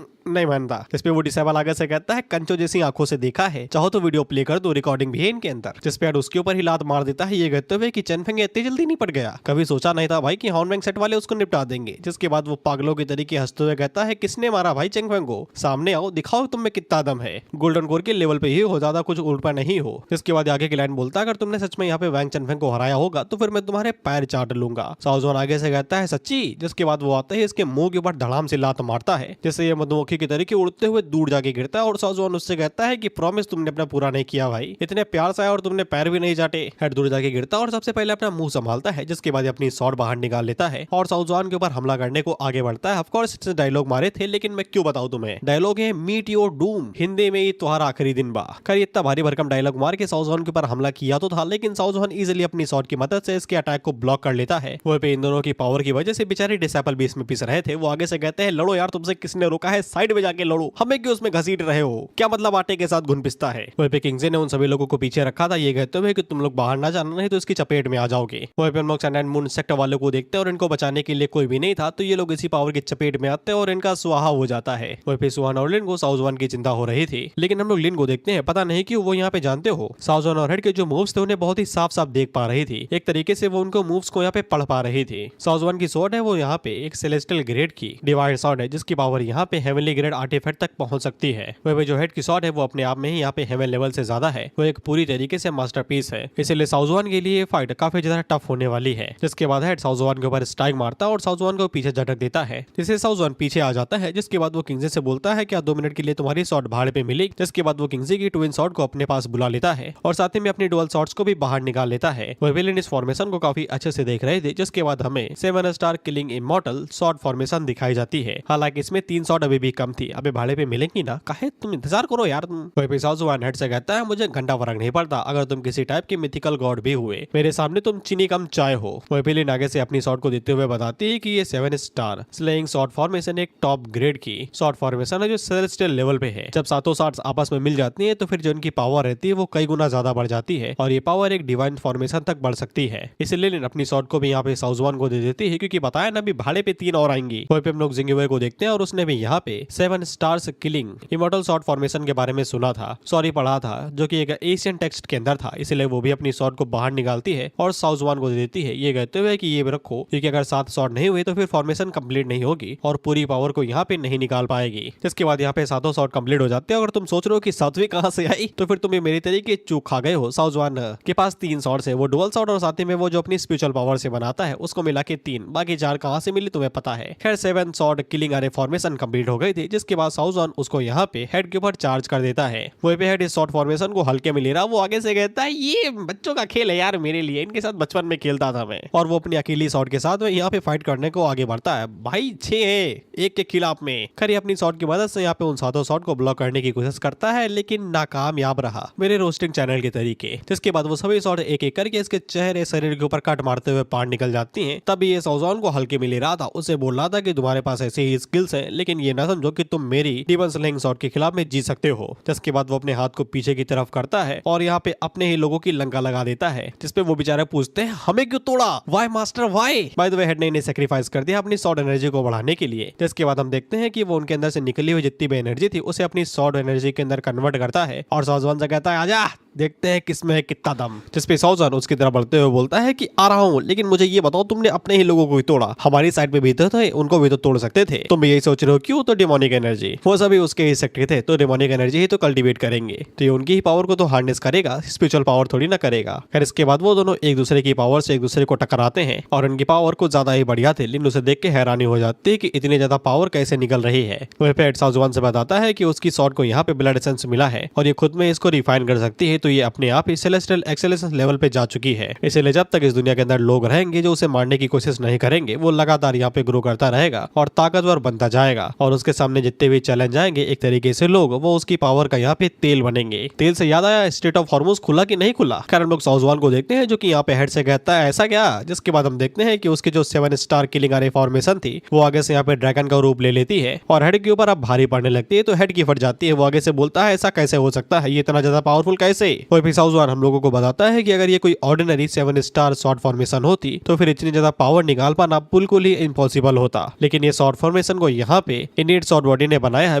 नहीं मानता। जिसपे वो डिसेबल आगे से कहता है कंचो जैसी आंखों से देखा है, चाहो तो वीडियो प्ले कर दो, रिकॉर्डिंग भी है इनके अंदर। जिसपे उसके ऊपर ही लात मार देता है, ये कहते हुए कि चेंगफेंग इतनी जल्दी नहीं पड़ गया, कभी सोचा नहीं था भाई कि हॉर्नमैक सेट वाले उसको निपटा देंगे। जिसके बाद वो पागलों के तरीके हंसते हुए कहता है किसने मारा भाई चेंगफेंग को, सामने आओ दिखाओ तुम में कितना दम है, गोल्डन कोर के लेवल पे ही हो, ज्यादा कुछ उल्टा नहीं हो। जिसके बाद आगे की लाइन बोलता है अगर तुमने सच में यहाँ पे वैंग चेंगफेंग को हराया होगा तो फिर मैं तुम्हारे पैर चाट लूंगा। साउजवान आगे से कहता है सच्ची? जिसके बाद वो आता है इसके मुंह के ऊपर धड़ाम से लात मारता है, जिससे ये मधुमक्खी के तरीके उड़ते हुए दूर जाके गिरता है और साउजवान उससे कहता है कि प्रॉमिस तुमने अपना पूरा नहीं किया भाई, इतने प्यार से आया और तुमने पैर भी नहीं चाटे। हेड दूर जाके गिरता और सबसे पहले अपना मुंह संभालता है, जिसके बाद अपनी शॉट बाहर निकाल लेता है और साउजवान के ऊपर हमला करने को आगे बढ़ता है। ऑफ कोर्स इसने डायलॉग मारे थे, लेकिन मैं क्यों बताऊं तुम्हें, डायलॉग है मीट योर डूम, हिंदी में ये तुम्हारा आखिरी दिन बा। खैर इतना भारी भरकम डायलॉग मार के साउजवान के ऊपर हमला किया तो था, लेकिन साउजवान इजीली अपनी शॉट की मदद से इसके अटैक को ब्लॉक कर लेता है। वो पे इन दोनों की पावर की वजह से बेचारे डिसेबल भी इसमें पिस रहे थे। वो आगे से कहते हैं लड़ो यार, तुमसे किसने रोका है, साइड में जाके लड़ो, हमें क्यों उसमें घसीट रहे हो, क्या मतलब आटे के साथ घुन पिसता है। वही पे किंगजे ने उन सभी लोगों को पीछे रखा था, ये कहते हुए कि तुम लोग बाहर ना जाना नहीं तो इसकी चपेट में आ जाओगे। वही पे हम लोग सन एंड मून सेक्ट वालों को देखते हैं और इनको बचाने के लिए कोई भी नहीं था, तो ये लोग इसी पावर की चपेट में आते हैं और इनका स्वाहा हो जाता है। वही पे सुहान और लिन को साउजवान की चिंता हो रही थी, लेकिन हम लोग लिन को देखते हैं, पता नहीं क्यों वो यहाँ पे जानते हो साउजवान और हेड के जो मूव्स थे उन्हें बहुत ही साफ साफ देख पा रही थी, एक तरीके से वो उनको मूव्स को यहाँ पे पढ़ पा रही थी। साउजवान की शॉट है वो यहाँ पे एक सेलेस्टियल ग्रेड की डिवाइड शॉट है, जिसकी पावर यहाँ पे हेवनली ग्रेड आर्टिफैक्ट तक पहुंच सकती है। वही जो हेड की शॉट है वो अपने आप में ही यहाँ पे हेवन लेवल से ज्यादा है, वो एक पूरी तरीके से मास्टरपीस है, इसलिए साउजवान के लिए फाइट काफी ज्यादा टफ होने वाली है। जिसके बाद हेड साउजवान के ऊपर स्ट्राइक मारता है और साउजवान को पीछे झटक देता है, जिससे साउजवान पीछे आ जाता है। जिसके बाद वो किंगजे से बोलता है क्या 2 मिनट के लिए तुम्हारी शॉट भाड़े पे मिली। जिसके बाद वो किंगजे की ट्विन शॉट को अपने पास बुला लेता है और साथ ही में अपनी डुअल शॉट्स को भी बाहर निकाल लेता है। वह विलेन इस फॉर्मेशन को काफी अच्छे से देख रहे थे। जिसके बाद हमें 7 star killing immortal shot formation दिखाई जाती है, हालांकि इसमें 3 शॉट अभी भी कम थी, अबे भाड़े पे मिलेंगी ना, काहे तुम इंतजार करो यार तुम। वही पे साउजवान हेड से कहता है मुझे घंटा फर्क नहीं पड़ता, अगर तुम किसी टाइप की मिथिकल गॉड भी हुए, मेरे सामने तुम चीनी कम चाय हो। वही पे लिन आगे से अपनी शॉट को देते हुए बताती है कि ये 7 स्टार स्लेइंग शॉट फॉर्मेशन एक टॉप ग्रेड की शॉट फॉर्मेशन है जो सेलेस्टियल लेवल पे है। जब सातों शॉट्स आपस में मिल जाती है तो फिर जो इनकी पावर रहती है वो कई गुना ज्यादा बढ़ जाती है और ये पावर एक डिवाइन फॉर्मेशन तक बढ़ सकती है। इसलिए लिन अपनी शॉट को भी यहाँ पे साउजवान को दे देती देती है क्योंकि बताया ना भी भाड़े पे 3 और आएंगी। वहीं पे हम लोग जिंगवे को देखते हैं और उसने भी यहाँ पे 7 stars killing immortal short formation के बारे में सुना था, सॉरी पढ़ा था, जो कि एक एशियन टेक्स्ट के अंदर था। इसलिए वो भी अपनी शॉर्ट को बाहर निकालती है और साउजवान को दे देती है, ये कहते हुए कि ये भी रखो क्योंकि अगर 7 शॉट नहीं हुए तो फिर फॉर्मेशन कंप्लीट नहीं होगी और पूरी पावर को यहाँ पे नहीं निकाल पाएगी। जिसके बाद यहाँ पे 7 शॉट कंप्लीट हो जाते हैं। अगर तुम सोच रहे हो कि 7वीं कहाँ से आई तो फिर तुम्हें मेरी तरीके चूक खा गए हो। साउजवान के पास 3 शॉट्स है, वो डुअल शॉट और साथ ही में वो जो अपनी स्पिरिचुअल पावर से बनाता है उसको मिला के 3, बाकी 4 कहाँ से मिली तुम्हें पता है। खैर 7 शॉट किलिंग अरे फॉर्मेशन कंप्लीट हो गई थी, जिसके बाद साउजवान उसको यहाँ पे हेड के ऊपर चार्ज कर देता है। वहीं पे हेड इस शॉर्ट फॉर्मेशन को हल्के में ले रहा, वो आगे से कहता है ये बच्चों का खेल है यार, मेरे लिए इनके साथ बचपन में खेलता था मैं। और वो अपनी अकेली शॉट के साथ यहाँ पे फाइट करने को आगे बढ़ता है। भाई 6 है 1 के खिलाफ में। खैर अपनी शॉट की मदद से यहाँ पे उन 7 शॉट को ब्लॉक करने की कोशिश करता है लेकिन नाकामयाब रहा मेरे रोस्टिंग चैनल के तरीके। जिसके बाद वो सभी शॉट एक एक करके इसके चेहरे शरीर के ऊपर कट मारते हुए पार निकल जाती हैं। तभी ये साउजवान को हल्के में ले रहा था, उसे बोल रहा था कि तुम्हारे पास ऐसे ही स्किल्स हैं लेकिन ये ना समझो कि तुम मेरी डीमन स्लेइंग शॉट के खिलाफ में जीत सकते हो। जिसके बाद वो अपने हाथ को पीछे की तरफ करता है और यहाँ पे अपने ही लोगों की लंका लगा देता है, जिसपे वो बेचारे पूछते हैं हमें क्यों तोड़ा, why master why. By the way head ने इन्हें सैक्रिफाइस कर दिया अपनी शॉर्ट एनर्जी को बढ़ाने के लिए। जिसके बाद हम देखते हैं कि वो उनके अंदर से निकली हुई जितनी भी एनर्जी थी उसे अपनी शॉर्ट एनर्जी के अंदर कन्वर्ट करता है और साउजवान से कहता है आजा देखते हैं किसमें है कितना दम। जिसपे साउजवान उसकी तरफ बढ़ते हुए बोलता है कि आ रहा हूँ, लेकिन मुझे ये बताओ तुमने अपने ही लोगों को ही तोड़ा, हमारी साइड पे भी तो थे, उनको भी तो तोड़ सकते थे, तुम यही सोच रहे हो क्यों? तो डिमोनिक एनर्जी, वो सभी उसके ही सेक्टर थे तो डिमोनिक एनर्जी ही तो कल्टीवेट करेंगे, तो ये उनकी ही पावर को तो हार्नेस करेगा, स्पिरिचुअल पावर थोड़ी ना करेगा। फिर इसके बाद वो दोनों एक दूसरे की पावर से एक दूसरे को टकराते हैं और उनकी पावर कुछ ज्यादा ही बढ़िया थे, लेकिन उसे देख के हैरानी हो जाती है कि इतनी ज्यादा पावर कैसे निकल रही है। वहीं पे साउजवान से बताता है कि उसकी शॉट को यहाँ पे ब्लड एसेंस मिला है और ये खुद में इसको रिफाइन कर सकती है, तो ये अपने आप ही सेलेस्टियल एक्सेलेंस लेवल पे जा चुकी है। इसलिए जब तक इस दुनिया के अंदर लोग रहेंगे जो उसे मारने की कोशिश नहीं करेंगे, वो लगातार यहाँ पे ग्रो करता रहेगा और ताकतवर बनता जाएगा और उसके सामने जितने भी चैलेंज आएंगे एक तरीके से लोग वो उसकी पावर का यहाँ पे तेल बनेंगे। तेल से याद आया स्टेट ऑफ हॉर्मोन्स खुला कि नहीं खुला? खैर हम लोग साउजवान को देखते हैं जो कि यहाँ पे हेड से कहता है ऐसा क्या, जिसके बाद हम देखते हैं कि उसकी जो 7 स्टार किलिंग अरे फॉर्मेशन थी वो आगे से यहाँ पे ड्रैगन का रूप ले लेती है और हेड के ऊपर अब भारी पड़ने लगती है, तो हेड की फट जाती है। वो आगे से बोलता है ऐसा कैसे हो सकता है, ये इतना ज्यादा पावरफुल कैसे? वही फिर साउजवान हम लोगों को बताता है कि अगर ये कोई ऑर्डिनरी 7 स्टार शॉर्ट फॉर्मेशन होती तो फिर इतनी ज्यादा पावर निकाल पाना बिल्कुल ही इम्पॉसिबल होता, लेकिन ये शॉर्ट फॉर्मेशन को यहाँ पे इनेट शॉर्ट बॉडी ने बनाया है,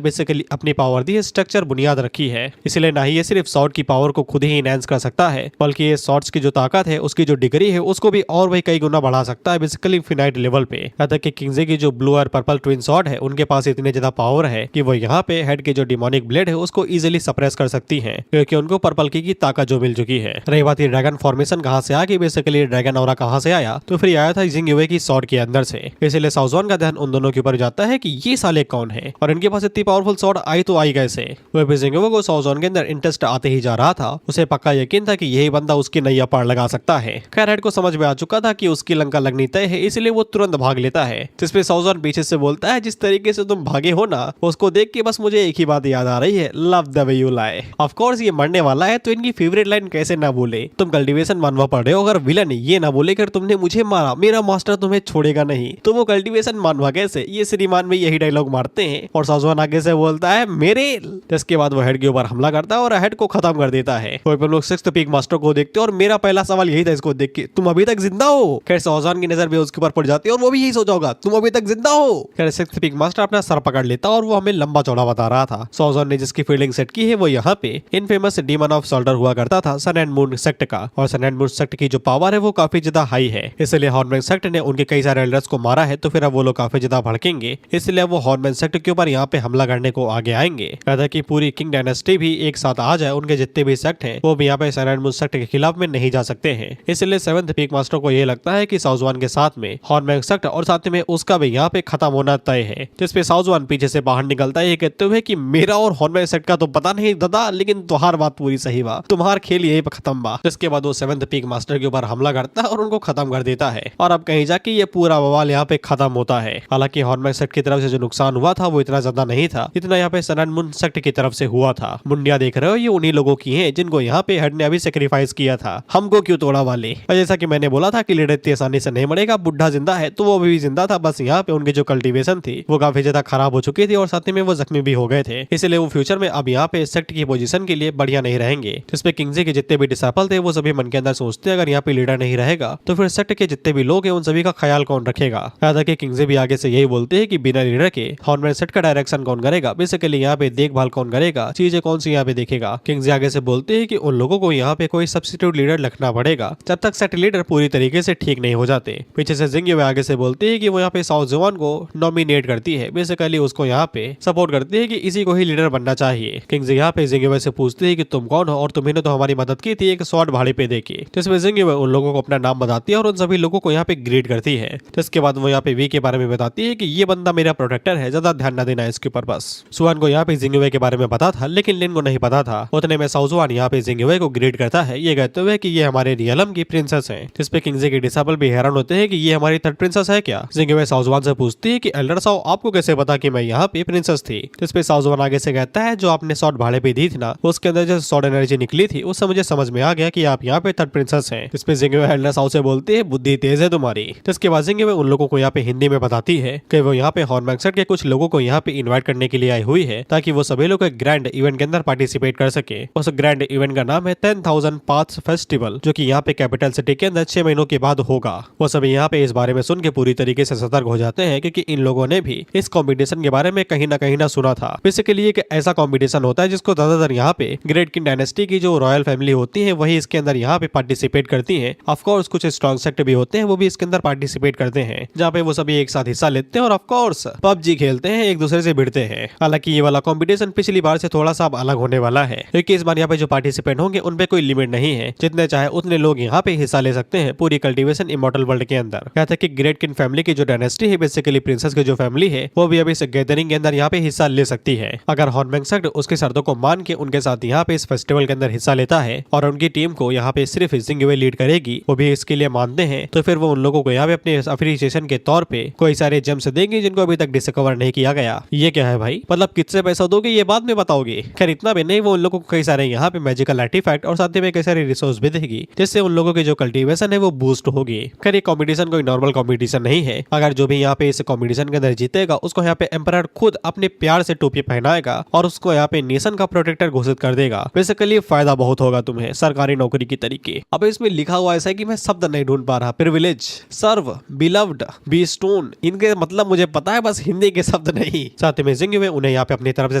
बेसिकली अपनी पावर दी है, स्ट्रक्चर बुनियाद रखी है। इसलिए ना ही ये सिर्फ शॉर्ट की पावर को खुद ही इनहेंस कर सकता है, बल्कि ये शॉर्ट्स की जो ताकत है उसकी जो डिग्री है उसको भी और वही कई गुना बढ़ा सकता है, बेसिकली इनफिनाइट लेवल पे। यहाँ तक कि किंगजे की जो ब्लू और पर्पल ट्विन शॉर्ट है उनके पास इतनी ज्यादा पावर है कि वो यहाँ पे हेड के जो डिमोनिक ब्लेड है उसको इजिली सप्रेस कर सकती है, क्योंकि उनको पर्पल की ताकत जो मिल चुकी है। रही बात ये ड्रैगन फॉर्मेशन कहाँ से आ गई, बेसिकली ड्रैगन ऑरा कहाँ से आया, तो फिर आया था जिंगवे की शॉर्ट के अंदर से। इसलिए साउजवान का ध्यान उन दोनों के ऊपर जाता है कि ये साले कौन है और इनके पास इतनी पावरफुल शॉर्ट आई तो आई कैसे। वह जिंगवे को साउजवान के अंदर इंटरेस्ट आते ही जा रहा था, उसे पक्का यकीन था कि यही बंदा उसकी नैया पार लगा सकता है। खैर हेड को समझ में आ चुका था कि उसकी लंका लगनी तय है, इसलिए वो तुरंत भाग लेता है। जिसपे साउजवान पीछे से बोलता है जिस तरीके से तुम भागे हो ना उसको देख के बस मुझे एक ही बात याद आ रही है, love the way you lie. Of course ये मरने वाला है तो इनकी फेवरेट लाइन कैसे ना बोले, तुम कल्टीवेशन मानवा पड़ रहे हो, अगर विलन ये ना बोले कर तुमने मुझे मारा मेरा मास्टर तुम्हें छोड़ेगा नहीं, तो वो कल्टीवेशन मानवा कैसे? ये श्रीमान में यही डायलॉग मारते हैं और साउजवान आगे से बोलता है मेरे। जिसके बाद वो हेड के ऊपर हमला करता है और हेड को खत्म कर देता है। वहीं पर लोग 6th पीक मास्टर को देखते हैं और मेरा पहला सवाल यही था इसको देख के, तुम अभी तक जिंदा हो? खैर साउजवान की नजर भी उसके ऊपर पड़ जाती है और वो भी यही सोचा होगा तुम अभी तक जिंदा हो। खैर 6th पीक मास्टर अपना सर पकड़ लेता और वो हमें लंबा चौड़ा बता रहा था। साउजवान ने जिसकी फील्डिंग सेट की है वो यहाँ पे इनफेमस डीमन ऑफ सोल्डर हुआ करता था सन एंड मून सेक्ट का, और सन एंड मून सेक्ट की जो पावर है वो काफी ज्यादा हाई है, इसलिए हॉर्नमैन सेक्ट ने उनके कई सारे एल्डर्स को मारा है, तो फिर अब वो लोग काफी ज्यादा भड़केंगे, इसलिए वो हॉर्नमैन सेक्ट के ऊपर यहाँ पे हमला करने को आगे आएंगे। कहता कि पूरी किंग डायनेस्टी भी एक साथ आ जाए, उनके जितने भी सेक्ट हैं वो भी यहाँ पे सन एंड मून सेक्ट के खिलाफ में नहीं जा सकते हैं। इसलिए 7th पीक मास्टर को ये लगता है कि साउजवान के साथ में हॉर्नमैन सेक्ट और साथ में उसका भी यहाँ पे खत्म होना तय है। जिसपे साउजवान पीछे से बाहर निकलता है ये कहते हुए कि मेरा और हॉर्नमैन सेक्ट का तो पता नहीं दादा, लेकिन तुम्हार बात पूरी सही बा, तुम्हार खेल यही खत्म बा। जिसके बाद वो 7th पीक मास्टर के ऊपर हमला करता है और उनको खत्म कर देता है, और अब कहीं जाके ये पूरा बवाल यहाँ पे खत्म होता है। हालांकि हॉर्नमैन सेक्ट की तरफ से जो नुकसान हुआ था वो इतना ज्यादा नहीं था जितना यहाँ पे सन एंड मून सेक्ट की तरफ से हुआ था। मुंडिया देख रहे हो ये उन्हीं लोगों की है जिनको यहाँ पे हेड ने अभी सेक्रीफाइस किया था, हमको क्यों तोड़ा वाले। और जैसा कि मैंने बोला था कि लीडर इतनी आसानी से नहीं मरेगा, बुढ़ा जिंदा है तो वो भी जिंदा था, बस यहाँ पे उनकी जो कल्टीवेशन थी वो काफी ज्यादा खराब हो चुकी थी और साथ में वो जख्मी भी हो गए थे, इसलिए वो फ्यूचर में अब यहाँ पे सेक्ट की पोजीशन के लिए बढ़िया नहीं रहेंगे। जिसपे किंगजे के जितने भी डिसाइपल थे वो सभी मन के अंदर सोचते अगर यहाँ पे लीडर नहीं रहेगा तो फिर सेक्ट के जितने भी लोग हैं उन सभी का ख्याल कौन रखेगा। याद है कि किंगजे भी आगे से यही बोलते हैं कि बिना लीडर के हॉर्नमैन सेट का डायरेक्शन कौन करेगा, बेसिकली यहाँ पे देखभाल कौन करेगा, चीजें कौन सी यहाँ पे देखेगा। किंगजे आगे से बोलते हैं कि उन लोगों को यहाँ पे कोई सब्स्टिट्यूट लीडर रखना पड़ेगा जब तक सेट लीडर पूरी तरीके से ठीक नहीं हो जाते। पीछे से जिंग आगे से बोलते हैं कि वो यहाँ पे साओ जुआन को नॉमिनेट करती है, बेसिकली उसको यहाँ पे सपोर्ट करती है कि इसी को ही लीडर बनना चाहिए। किंगजे यहाँ पे जिंग से पूछते हैं कि तुम कौन हो और तुम्हें तो हमारी मदद की थी एक स्वॉर्ड भाड़े पे देके। जिसमें जिंग उन लोगों को अपना नाम बताती है और उन सभी लोगों को यहाँ पे ग्रीट करती है। जिसके बाद वो यहाँ पे वी के बारे में बताती है कि ये बंदा मेरा प्रोटेक्टर है, ज्यादा ध्यान न देना इसके ऊपर बस। सुआन को यहाँ पे जिंगवे के बारे में पता था लेकिन लिन को नहीं पता था। उतने में साओ जुआन यहाँ पे जिंगवे को ग्रीट करता है ये कहते हुए कि ये हमारे रियलम की प्रिंसेस है। जिसपे किंगजे के डिसाइपल भी हैरान होते हैं कि ये हमारी थर्ड प्रिंसेस है क्या। जिंगवे साओ जुआन से पूछती है कि एल्डर साओ आपको कैसे पता कि मैं यहाँ पे प्रिंसेस थी। जिसपे साओ जुआन आगे से कहता है जो आपने शॉर्ट भाड़े पे दी थी ना उसके अंदर जो शॉर्ट एनर्जी निकली थी उससे मुझे समझ में आ गया कि आप यहाँ पे थर्ड प्रिंसेस हैं। जिसपे जिंगवे एल्डर साओ से बोलते हैं बुद्धि तेज है तुम्हारी। जिसके बाद जिंगवे उन लोगों को यहाँ पे हिंदी में बताती है कि वो यहाँ पे हॉर्नमैन सेट के कुछ लोगों को यहाँ पे इन्वाइट करने के लिए आई हुई है ताकि वो सभी लोग एक ग्रैंड इवेंट के अंदर पार्टिसिपेट कर सके। उस ग्रैंड इवेंट का नाम है 10,000 पाथ्स फेस्टिवल जो कि यहाँ पे कैपिटल सिटी के अंदर 6 महीनों के बाद होगा। वो सभी यहाँ पे इस बारे में सुन के पूरी तरीके से सतर्क हो जाते हैं क्योंकि इन लोगों ने भी इस कॉम्पिटिशन के बारे में कहीं ना सुना था। बेसिकली एक ऐसा कॉम्पिटिशन होता है जिसको ज्यादातर यहाँ पे ग्रेट किंग डायनेस्टी की जो रॉयल फैमिली होती है वही इसके अंदर यहाँ पे पार्टिसिपेट करती है। ऑफकोर्स कुछ स्ट्रॉन्ग सेक्ट भी होते हैं वो भी इसके अंदर पार्टिसिपेट करते हैं जहाँ पे वो सभी एक साथ हिस्सा लेते हैं और ऑफकोर्स पबजी खेलते हैं, एक दूसरे से भिड़ते हैं। हालांकि ये वाला कॉम्पिटिशन पिछली बार से थोड़ा सा अलग होने वाला है क्योंकि इस बार यहाँ पे जो पार्टिसिपेंट होंगे उनपे कोई लिमिट नहीं है, जितने चाहे उतने लोग यहाँ पे हिस्सा ले सकते हैं पूरी कल्टीवेशन इमॉर्टल वर्ल्ड के अंदर। यहाँ तक कि ग्रेट किंग फैमिली की जो डायनेस्टी है बेसिकली प्रिंसेस की जो फैमिली है वो भी अभी इस गैदरिंग के अंदर यहाँ पे हिस्सा ले सकती है अगर हॉर्नमैन सेट उसकी शर्तों को मान के उनके साथ यहाँ पे इस फेस्टिवल के अंदर हिस्सा लेता है और उनकी टीम को यहाँ पे सिर्फ जिंगवे लीड करेगी, वो भी इसके लिए मानते हैं तो फिर वो उन लोगों को यहाँ पे अपने अप्रिसिएशन के तौर पे कोई सारे जेम्स देंगे जिनको अभी तक डिस्कवर नहीं किया गया। ये क्या है भाई, मतलब कितने पैसा दोगे ये बाद में बताओगे। खैर इतना भी नहीं, वो उन लोगों को कई सारे यहाँ पे मैजिकल आर्टिफैक्ट और साथ में कई सारे रिसोर्स भी देगी जिससे उन लोगों की जो कल्टीवेशन है वो बूस्ट होगी। खैर ये कॉम्पिटिशन कोई नॉर्मल कॉम्पिटिशन नहीं है, अगर जो भी यहाँ पे इस कॉम्पिटिशन के अंदर जीतेगा उसको यहाँ पे एम्परर खुद अपने प्यार से टोपी पहनाएगा और उसको यहाँ पे नेशन का प्रोटेक्टर घोषित कर देगा। बेसिकली फायदा बहुत होगा तुम्हें सरकारी नौकरी की तरीके। अब इसमें लिखा हुआ ऐसा है कि मैं शब्द नहीं ढूंढ पा रहा, प्रिविलेज, सर्व, बिलव्ड, बी स्टोन, इनके मतलब मुझे पता है बस हिंदी के शब्द नहीं। साथ में जिंगवे उन्हें यहाँ पे अपनी तरफ से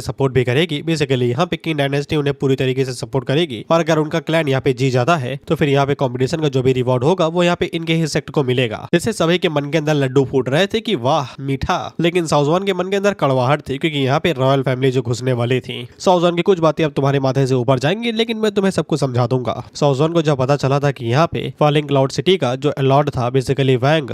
सपोर्ट भी करेगी। बेसिकली यहाँ पे किंग डायनेस्टी उन्हें पूरी तरीके से सपोर्ट करेगी और अगर उनका क्लैन यहाँ पे जी जाता है तो फिर यहाँ पे कॉम्पिटिशन का जो भी रिवॉर्ड होगा वो यहाँ पे इनके ही सेक्ट को मिलेगा। जिससे सभी के मन के अंदर लड्डू फूट रहे थे कि वाह मीठा, लेकिन साओ जुआन के मन के अंदर कड़वाहट थी क्योंकि यहाँ पे रॉयल फैमिली जो घुसने वाली थी। साओ जुआन की कुछ बातें अब तुम्हारे माथे से ऊपर जाएंगी लेकिन मैं तुम्हें सब कुछ समझा दूंगा। साओ जुआन को जब पता चला था कि यहाँ पे फॉलिंग क्लाउड सिटी का जो लॉर्ड था बेसिकली वैंग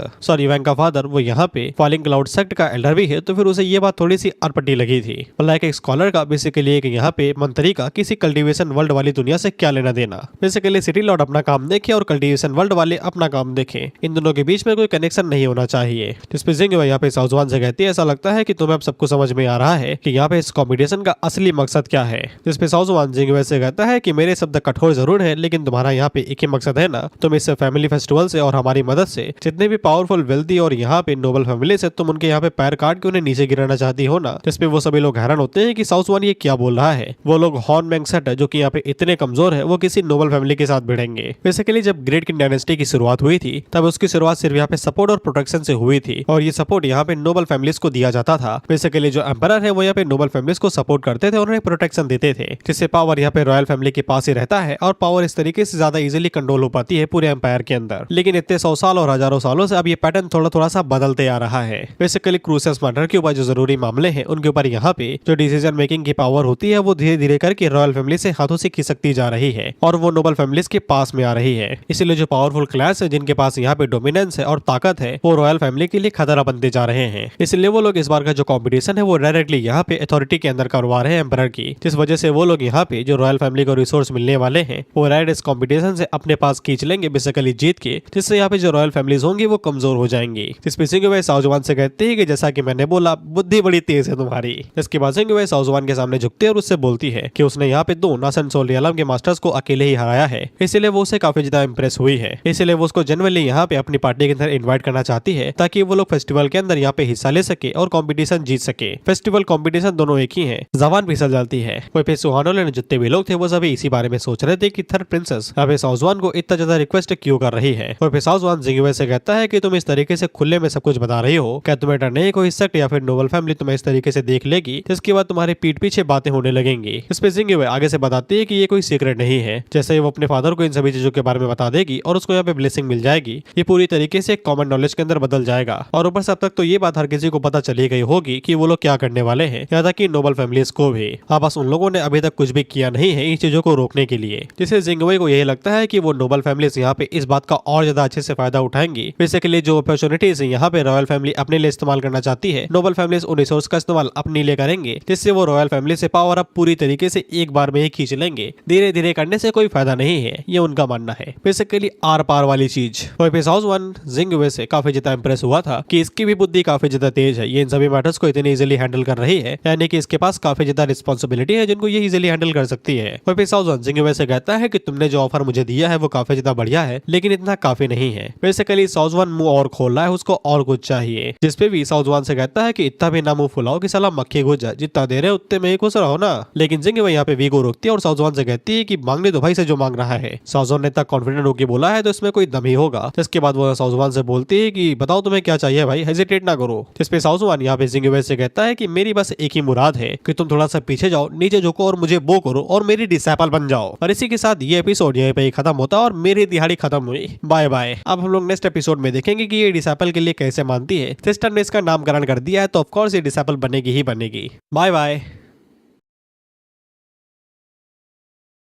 का फादर वो यहाँ पे फॉलिंग क्लाउड सेक्ट का एल्डर भी है तो फिर उसे ये बात थोड़ी सी अटपटी लगी थी। लाइक एक स्कॉलर का बेसिकली एक यहाँ पे मंत्री का किसी कल्टीवेशन वर्ल्ड वाली दुनिया से क्या लेना देना। बेसिकली सिटी लॉर्ड अपना काम देखे और कल्टीवेशन वर्ल्ड वाले अपना काम देखे, इन दोनों के बीच में कोई कनेक्शन नहीं होना चाहिए। जिसपे जिंगवे यहाँ पे साओ जुआन से कहती है ऐसा लगता है कि तुम्हें अब सबको समझ में आ रहा है कि यहाँ पे इस कॉम्पिटिशन का असली मकसद क्या है। जिसपे साओ जुआन जिंगवे से कहता है कि मेरे शब्द कठोर जरूर है लेकिन तुम्हारा यहाँ पे एक ही मकसद है ना, तुम इस फैमिली फेस्टिवल से और हमारी मदद से जितने भी पावरफुल वेल्दी और यहाँ पे नोबल फैमिली से तुम उनके यहाँ पे पैर काट के उन्हें नीचे गिराना चाहती हो ना। जिसपे वो सभी लोग हैरान होते हैं कि साओ जुआन ये क्या बोल रहा है। वो लोग हॉर्नमैन सेट जो कि यहाँ पे इतने कमजोर है वो किसी नोबल फैमिली के साथ भिड़ेंगे। बेसिकली जब ग्रेट किंग डायनेस्टी की शुरुआत हुई थी तब उसकी शुरुआत सिर्फ यहाँ पे सपोर्ट और प्रोटेक्शन से हुई थी और ये सपोर्ट यहाँ पे नोबल फैमिलीज को दिया जाता था। बेसिकली जो एम्परर है वो यहाँ पे नोबल फैमिलीज को सपोर्ट करते थे और उन्हें प्रोटेक्शन देते थे जिससे पावर यहाँ पे रॉयल फैमिली के पास ही रहता है और पावर इस तरीके से ज्यादा इजीली कंट्रोल हो पाती है पूरे एम्पायर के अंदर। लेकिन इतने 100 साल और हजारों सालों से अब ये पैटर्न थोड़ा सा बदलते आ रहा है। बेसिकली क्रूसेस मर्डर के ऊपर जो जरूरी मामले हैं उनके ऊपर यहाँ पे जो डिसीजन मेकिंग की पावर होती है वो धीरे धीरे करके रॉयल फैमिली से हाथों से खिसकती जा रही है और वो नोबल फैमिलीज के पास में आ रही है। इसीलिए जो पावरफुल क्लास है जिनके पास यहाँ पे डोमिनेंस है और ताकत है वो रॉयल फैमिली के लिए खतरा बनते जा रहे हैं। इसलिए वो लोग इस बार का जो कॉम्पिटिशन है वो डायरेक्टली यहाँ पे अथॉरिटी के अंदर करवा रहे हैं एम्परर की, जिस वजह से वो लोग यहाँ पे जो रॉयल फैमिली को रिसोर्स मिलने वाले हैं वो राइट इस कॉम्पिटिशन से अपने पास खींच लेंगे बेसिकली जीत के, जिससे यहाँ पे जो रॉयल फैमिलीज होंगी वो कमजोर हो जाएंगी। जिसपे जिंगवे साओ जुआन से कहते हैं कि जैसा कि मैंने बोला बुद्धि बड़ी तेज है तुम्हारी। इसके बाद जिंगवे साओ जुआन के सामने झुकते और उससे बोलती है कि उसने यहाँ पे 2 नासन सोल रियलम के मास्टर्स को अकेले ही हराया है, इसलिए वो उसे काफी ज्यादा इंप्रेस हुई है। इसलिए वो उसको जनरली यहाँ पे अपनी पार्टी के अंदर इन्वाइट करना चाहती है ताकि वो लोग फेस्टिवल के अंदर यहाँ पे हिस्सा ले सके और कॉम्पिटिशन जीत सके। फेस्टिवल कॉम्पिटिशन दोनों एक ही है। जबान फिसल जाती है। कोई पे सुहानो जितने भी लोग थे वो बस अभी इसी बारे में सोच रहे थे कि थर्ड प्रिंसेस अभी साउजवान को इतना ज्यादा रिक्वेस्ट क्यों कर रही है। और फिर साउजवान जिंगवे से कहता है कि तुम इस तरीके से खुले में सब कुछ बता रही हो, क्या तुम्हें डर नहीं कोई सेक्ट या फिर नोबल फैमिली तुम्हें इस तरीके से देख लेगी जिसके बाद तुम्हारी पीठ पीछे बातें होने लगेंगी। इस पे जिंगवे आगे से बताती है कि ये कोई सीक्रेट नहीं है, जैसे वो अपने फादर को इन सभी चीजों के बारे में बता देगी और उसको यहाँ पे ब्लेसिंग मिल जाएगी, ये पूरी तरीके से कॉमन नॉलेज के अंदर बदल जाएगा। और ऊपर से अब तक तो ये बात हर किसी को पता चली गई होगी कि वो लोग क्या करने वाले हैं, यहाँ तक कि नोबल फैमिलीज को भी। हाँ, बस उन लोगों ने अभी तक कुछ भी किया नहीं है इन चीजों को रोकने के लिए, जिससे जिंगवे को यही लगता है कि वो नोबल फैमिलीज यहाँ पे इस बात का और ज्यादा अच्छे से फायदा उठाएंगी। बेसिकली जो अपॉर्चुनिटीज यहाँ पे रॉयल फैमिली अपने लिए इस्तेमाल करना चाहती है, नोबल फैमिलीज उन रिसोर्स का इस्तेमाल अपने लिए करेंगे, जिससे वो रॉयल फैमिली से पावर अप पूरी तरीके से एक बार में ही खींच लेंगे। धीरे धीरे करने से कोई फायदा नहीं है, ये उनका मानना है। बेसिकली आर पार वाली चीज। साउजवान जिंगवे से काफी ज्यादा इंप्रेस हुआ था कि इसकी भी बुद्धि काफी ज्यादा तेज है, ये इन सभी मैटर्स को इतनी इजीली हैंडल कर रही है, यानी कि इसके पास काफी ज्यादा रिस्पॉन्सिबिलिटी है जिनको ये इजीली हैंडल कर सकती है। और फिर साउजवान जिंगवे से कहता है कि तुमने जो ऑफर मुझे दिया है वो काफी ज्यादा बढ़िया है, लेकिन इतना काफी नहीं है। बेसिकली साउजवान मुंह और खोल रहा है, उसको और कुछ चाहिए। जिसपे भी साउजवान से कहता है कि इतना भी ना मुंह फुलाओ कि साला मक्खी घुस जाए, जितना दे रहे उतने में ही खुश रहो ना। लेकिन जिंगवे यहाँ पे वीगो रोकती है और साउजवान से कहती है कि मांगने दो भाई से जो मांग रहा है। साउजवान ने इतना कॉन्फिडेंट होकर बोला है तो इसमें कोई दम ही होगा। जिसके बाद वो साउजवान से बोलती है कि बताओ तुम्हें क्या चाहिए भाई, हेजिटेट ना करो। जिसपे साउजवान यहाँ पे जिंगवे से कहता है कि मेरी बस एक ही मुराद है कि तुम थोड़ा सा पीछे जाओ, नीचे झुको और मुझे बो करो और मेरी डिसेबल बन जाओ। और इसी के साथ ये एपिसोड यहीं पे खत्म होता है और मेरी दिहाड़ी खत्म हुई। Bye bye. अब हम लोग नेक्स्ट एपिसोड में देखेंगे कि ये डिसेबल के लिए कैसे मानती है। सिस्टर ने इसका नामकरण कर दिया है तो ऑफकोर्स ये डिसेबल बनेगी ही बनेगी। Bye bye.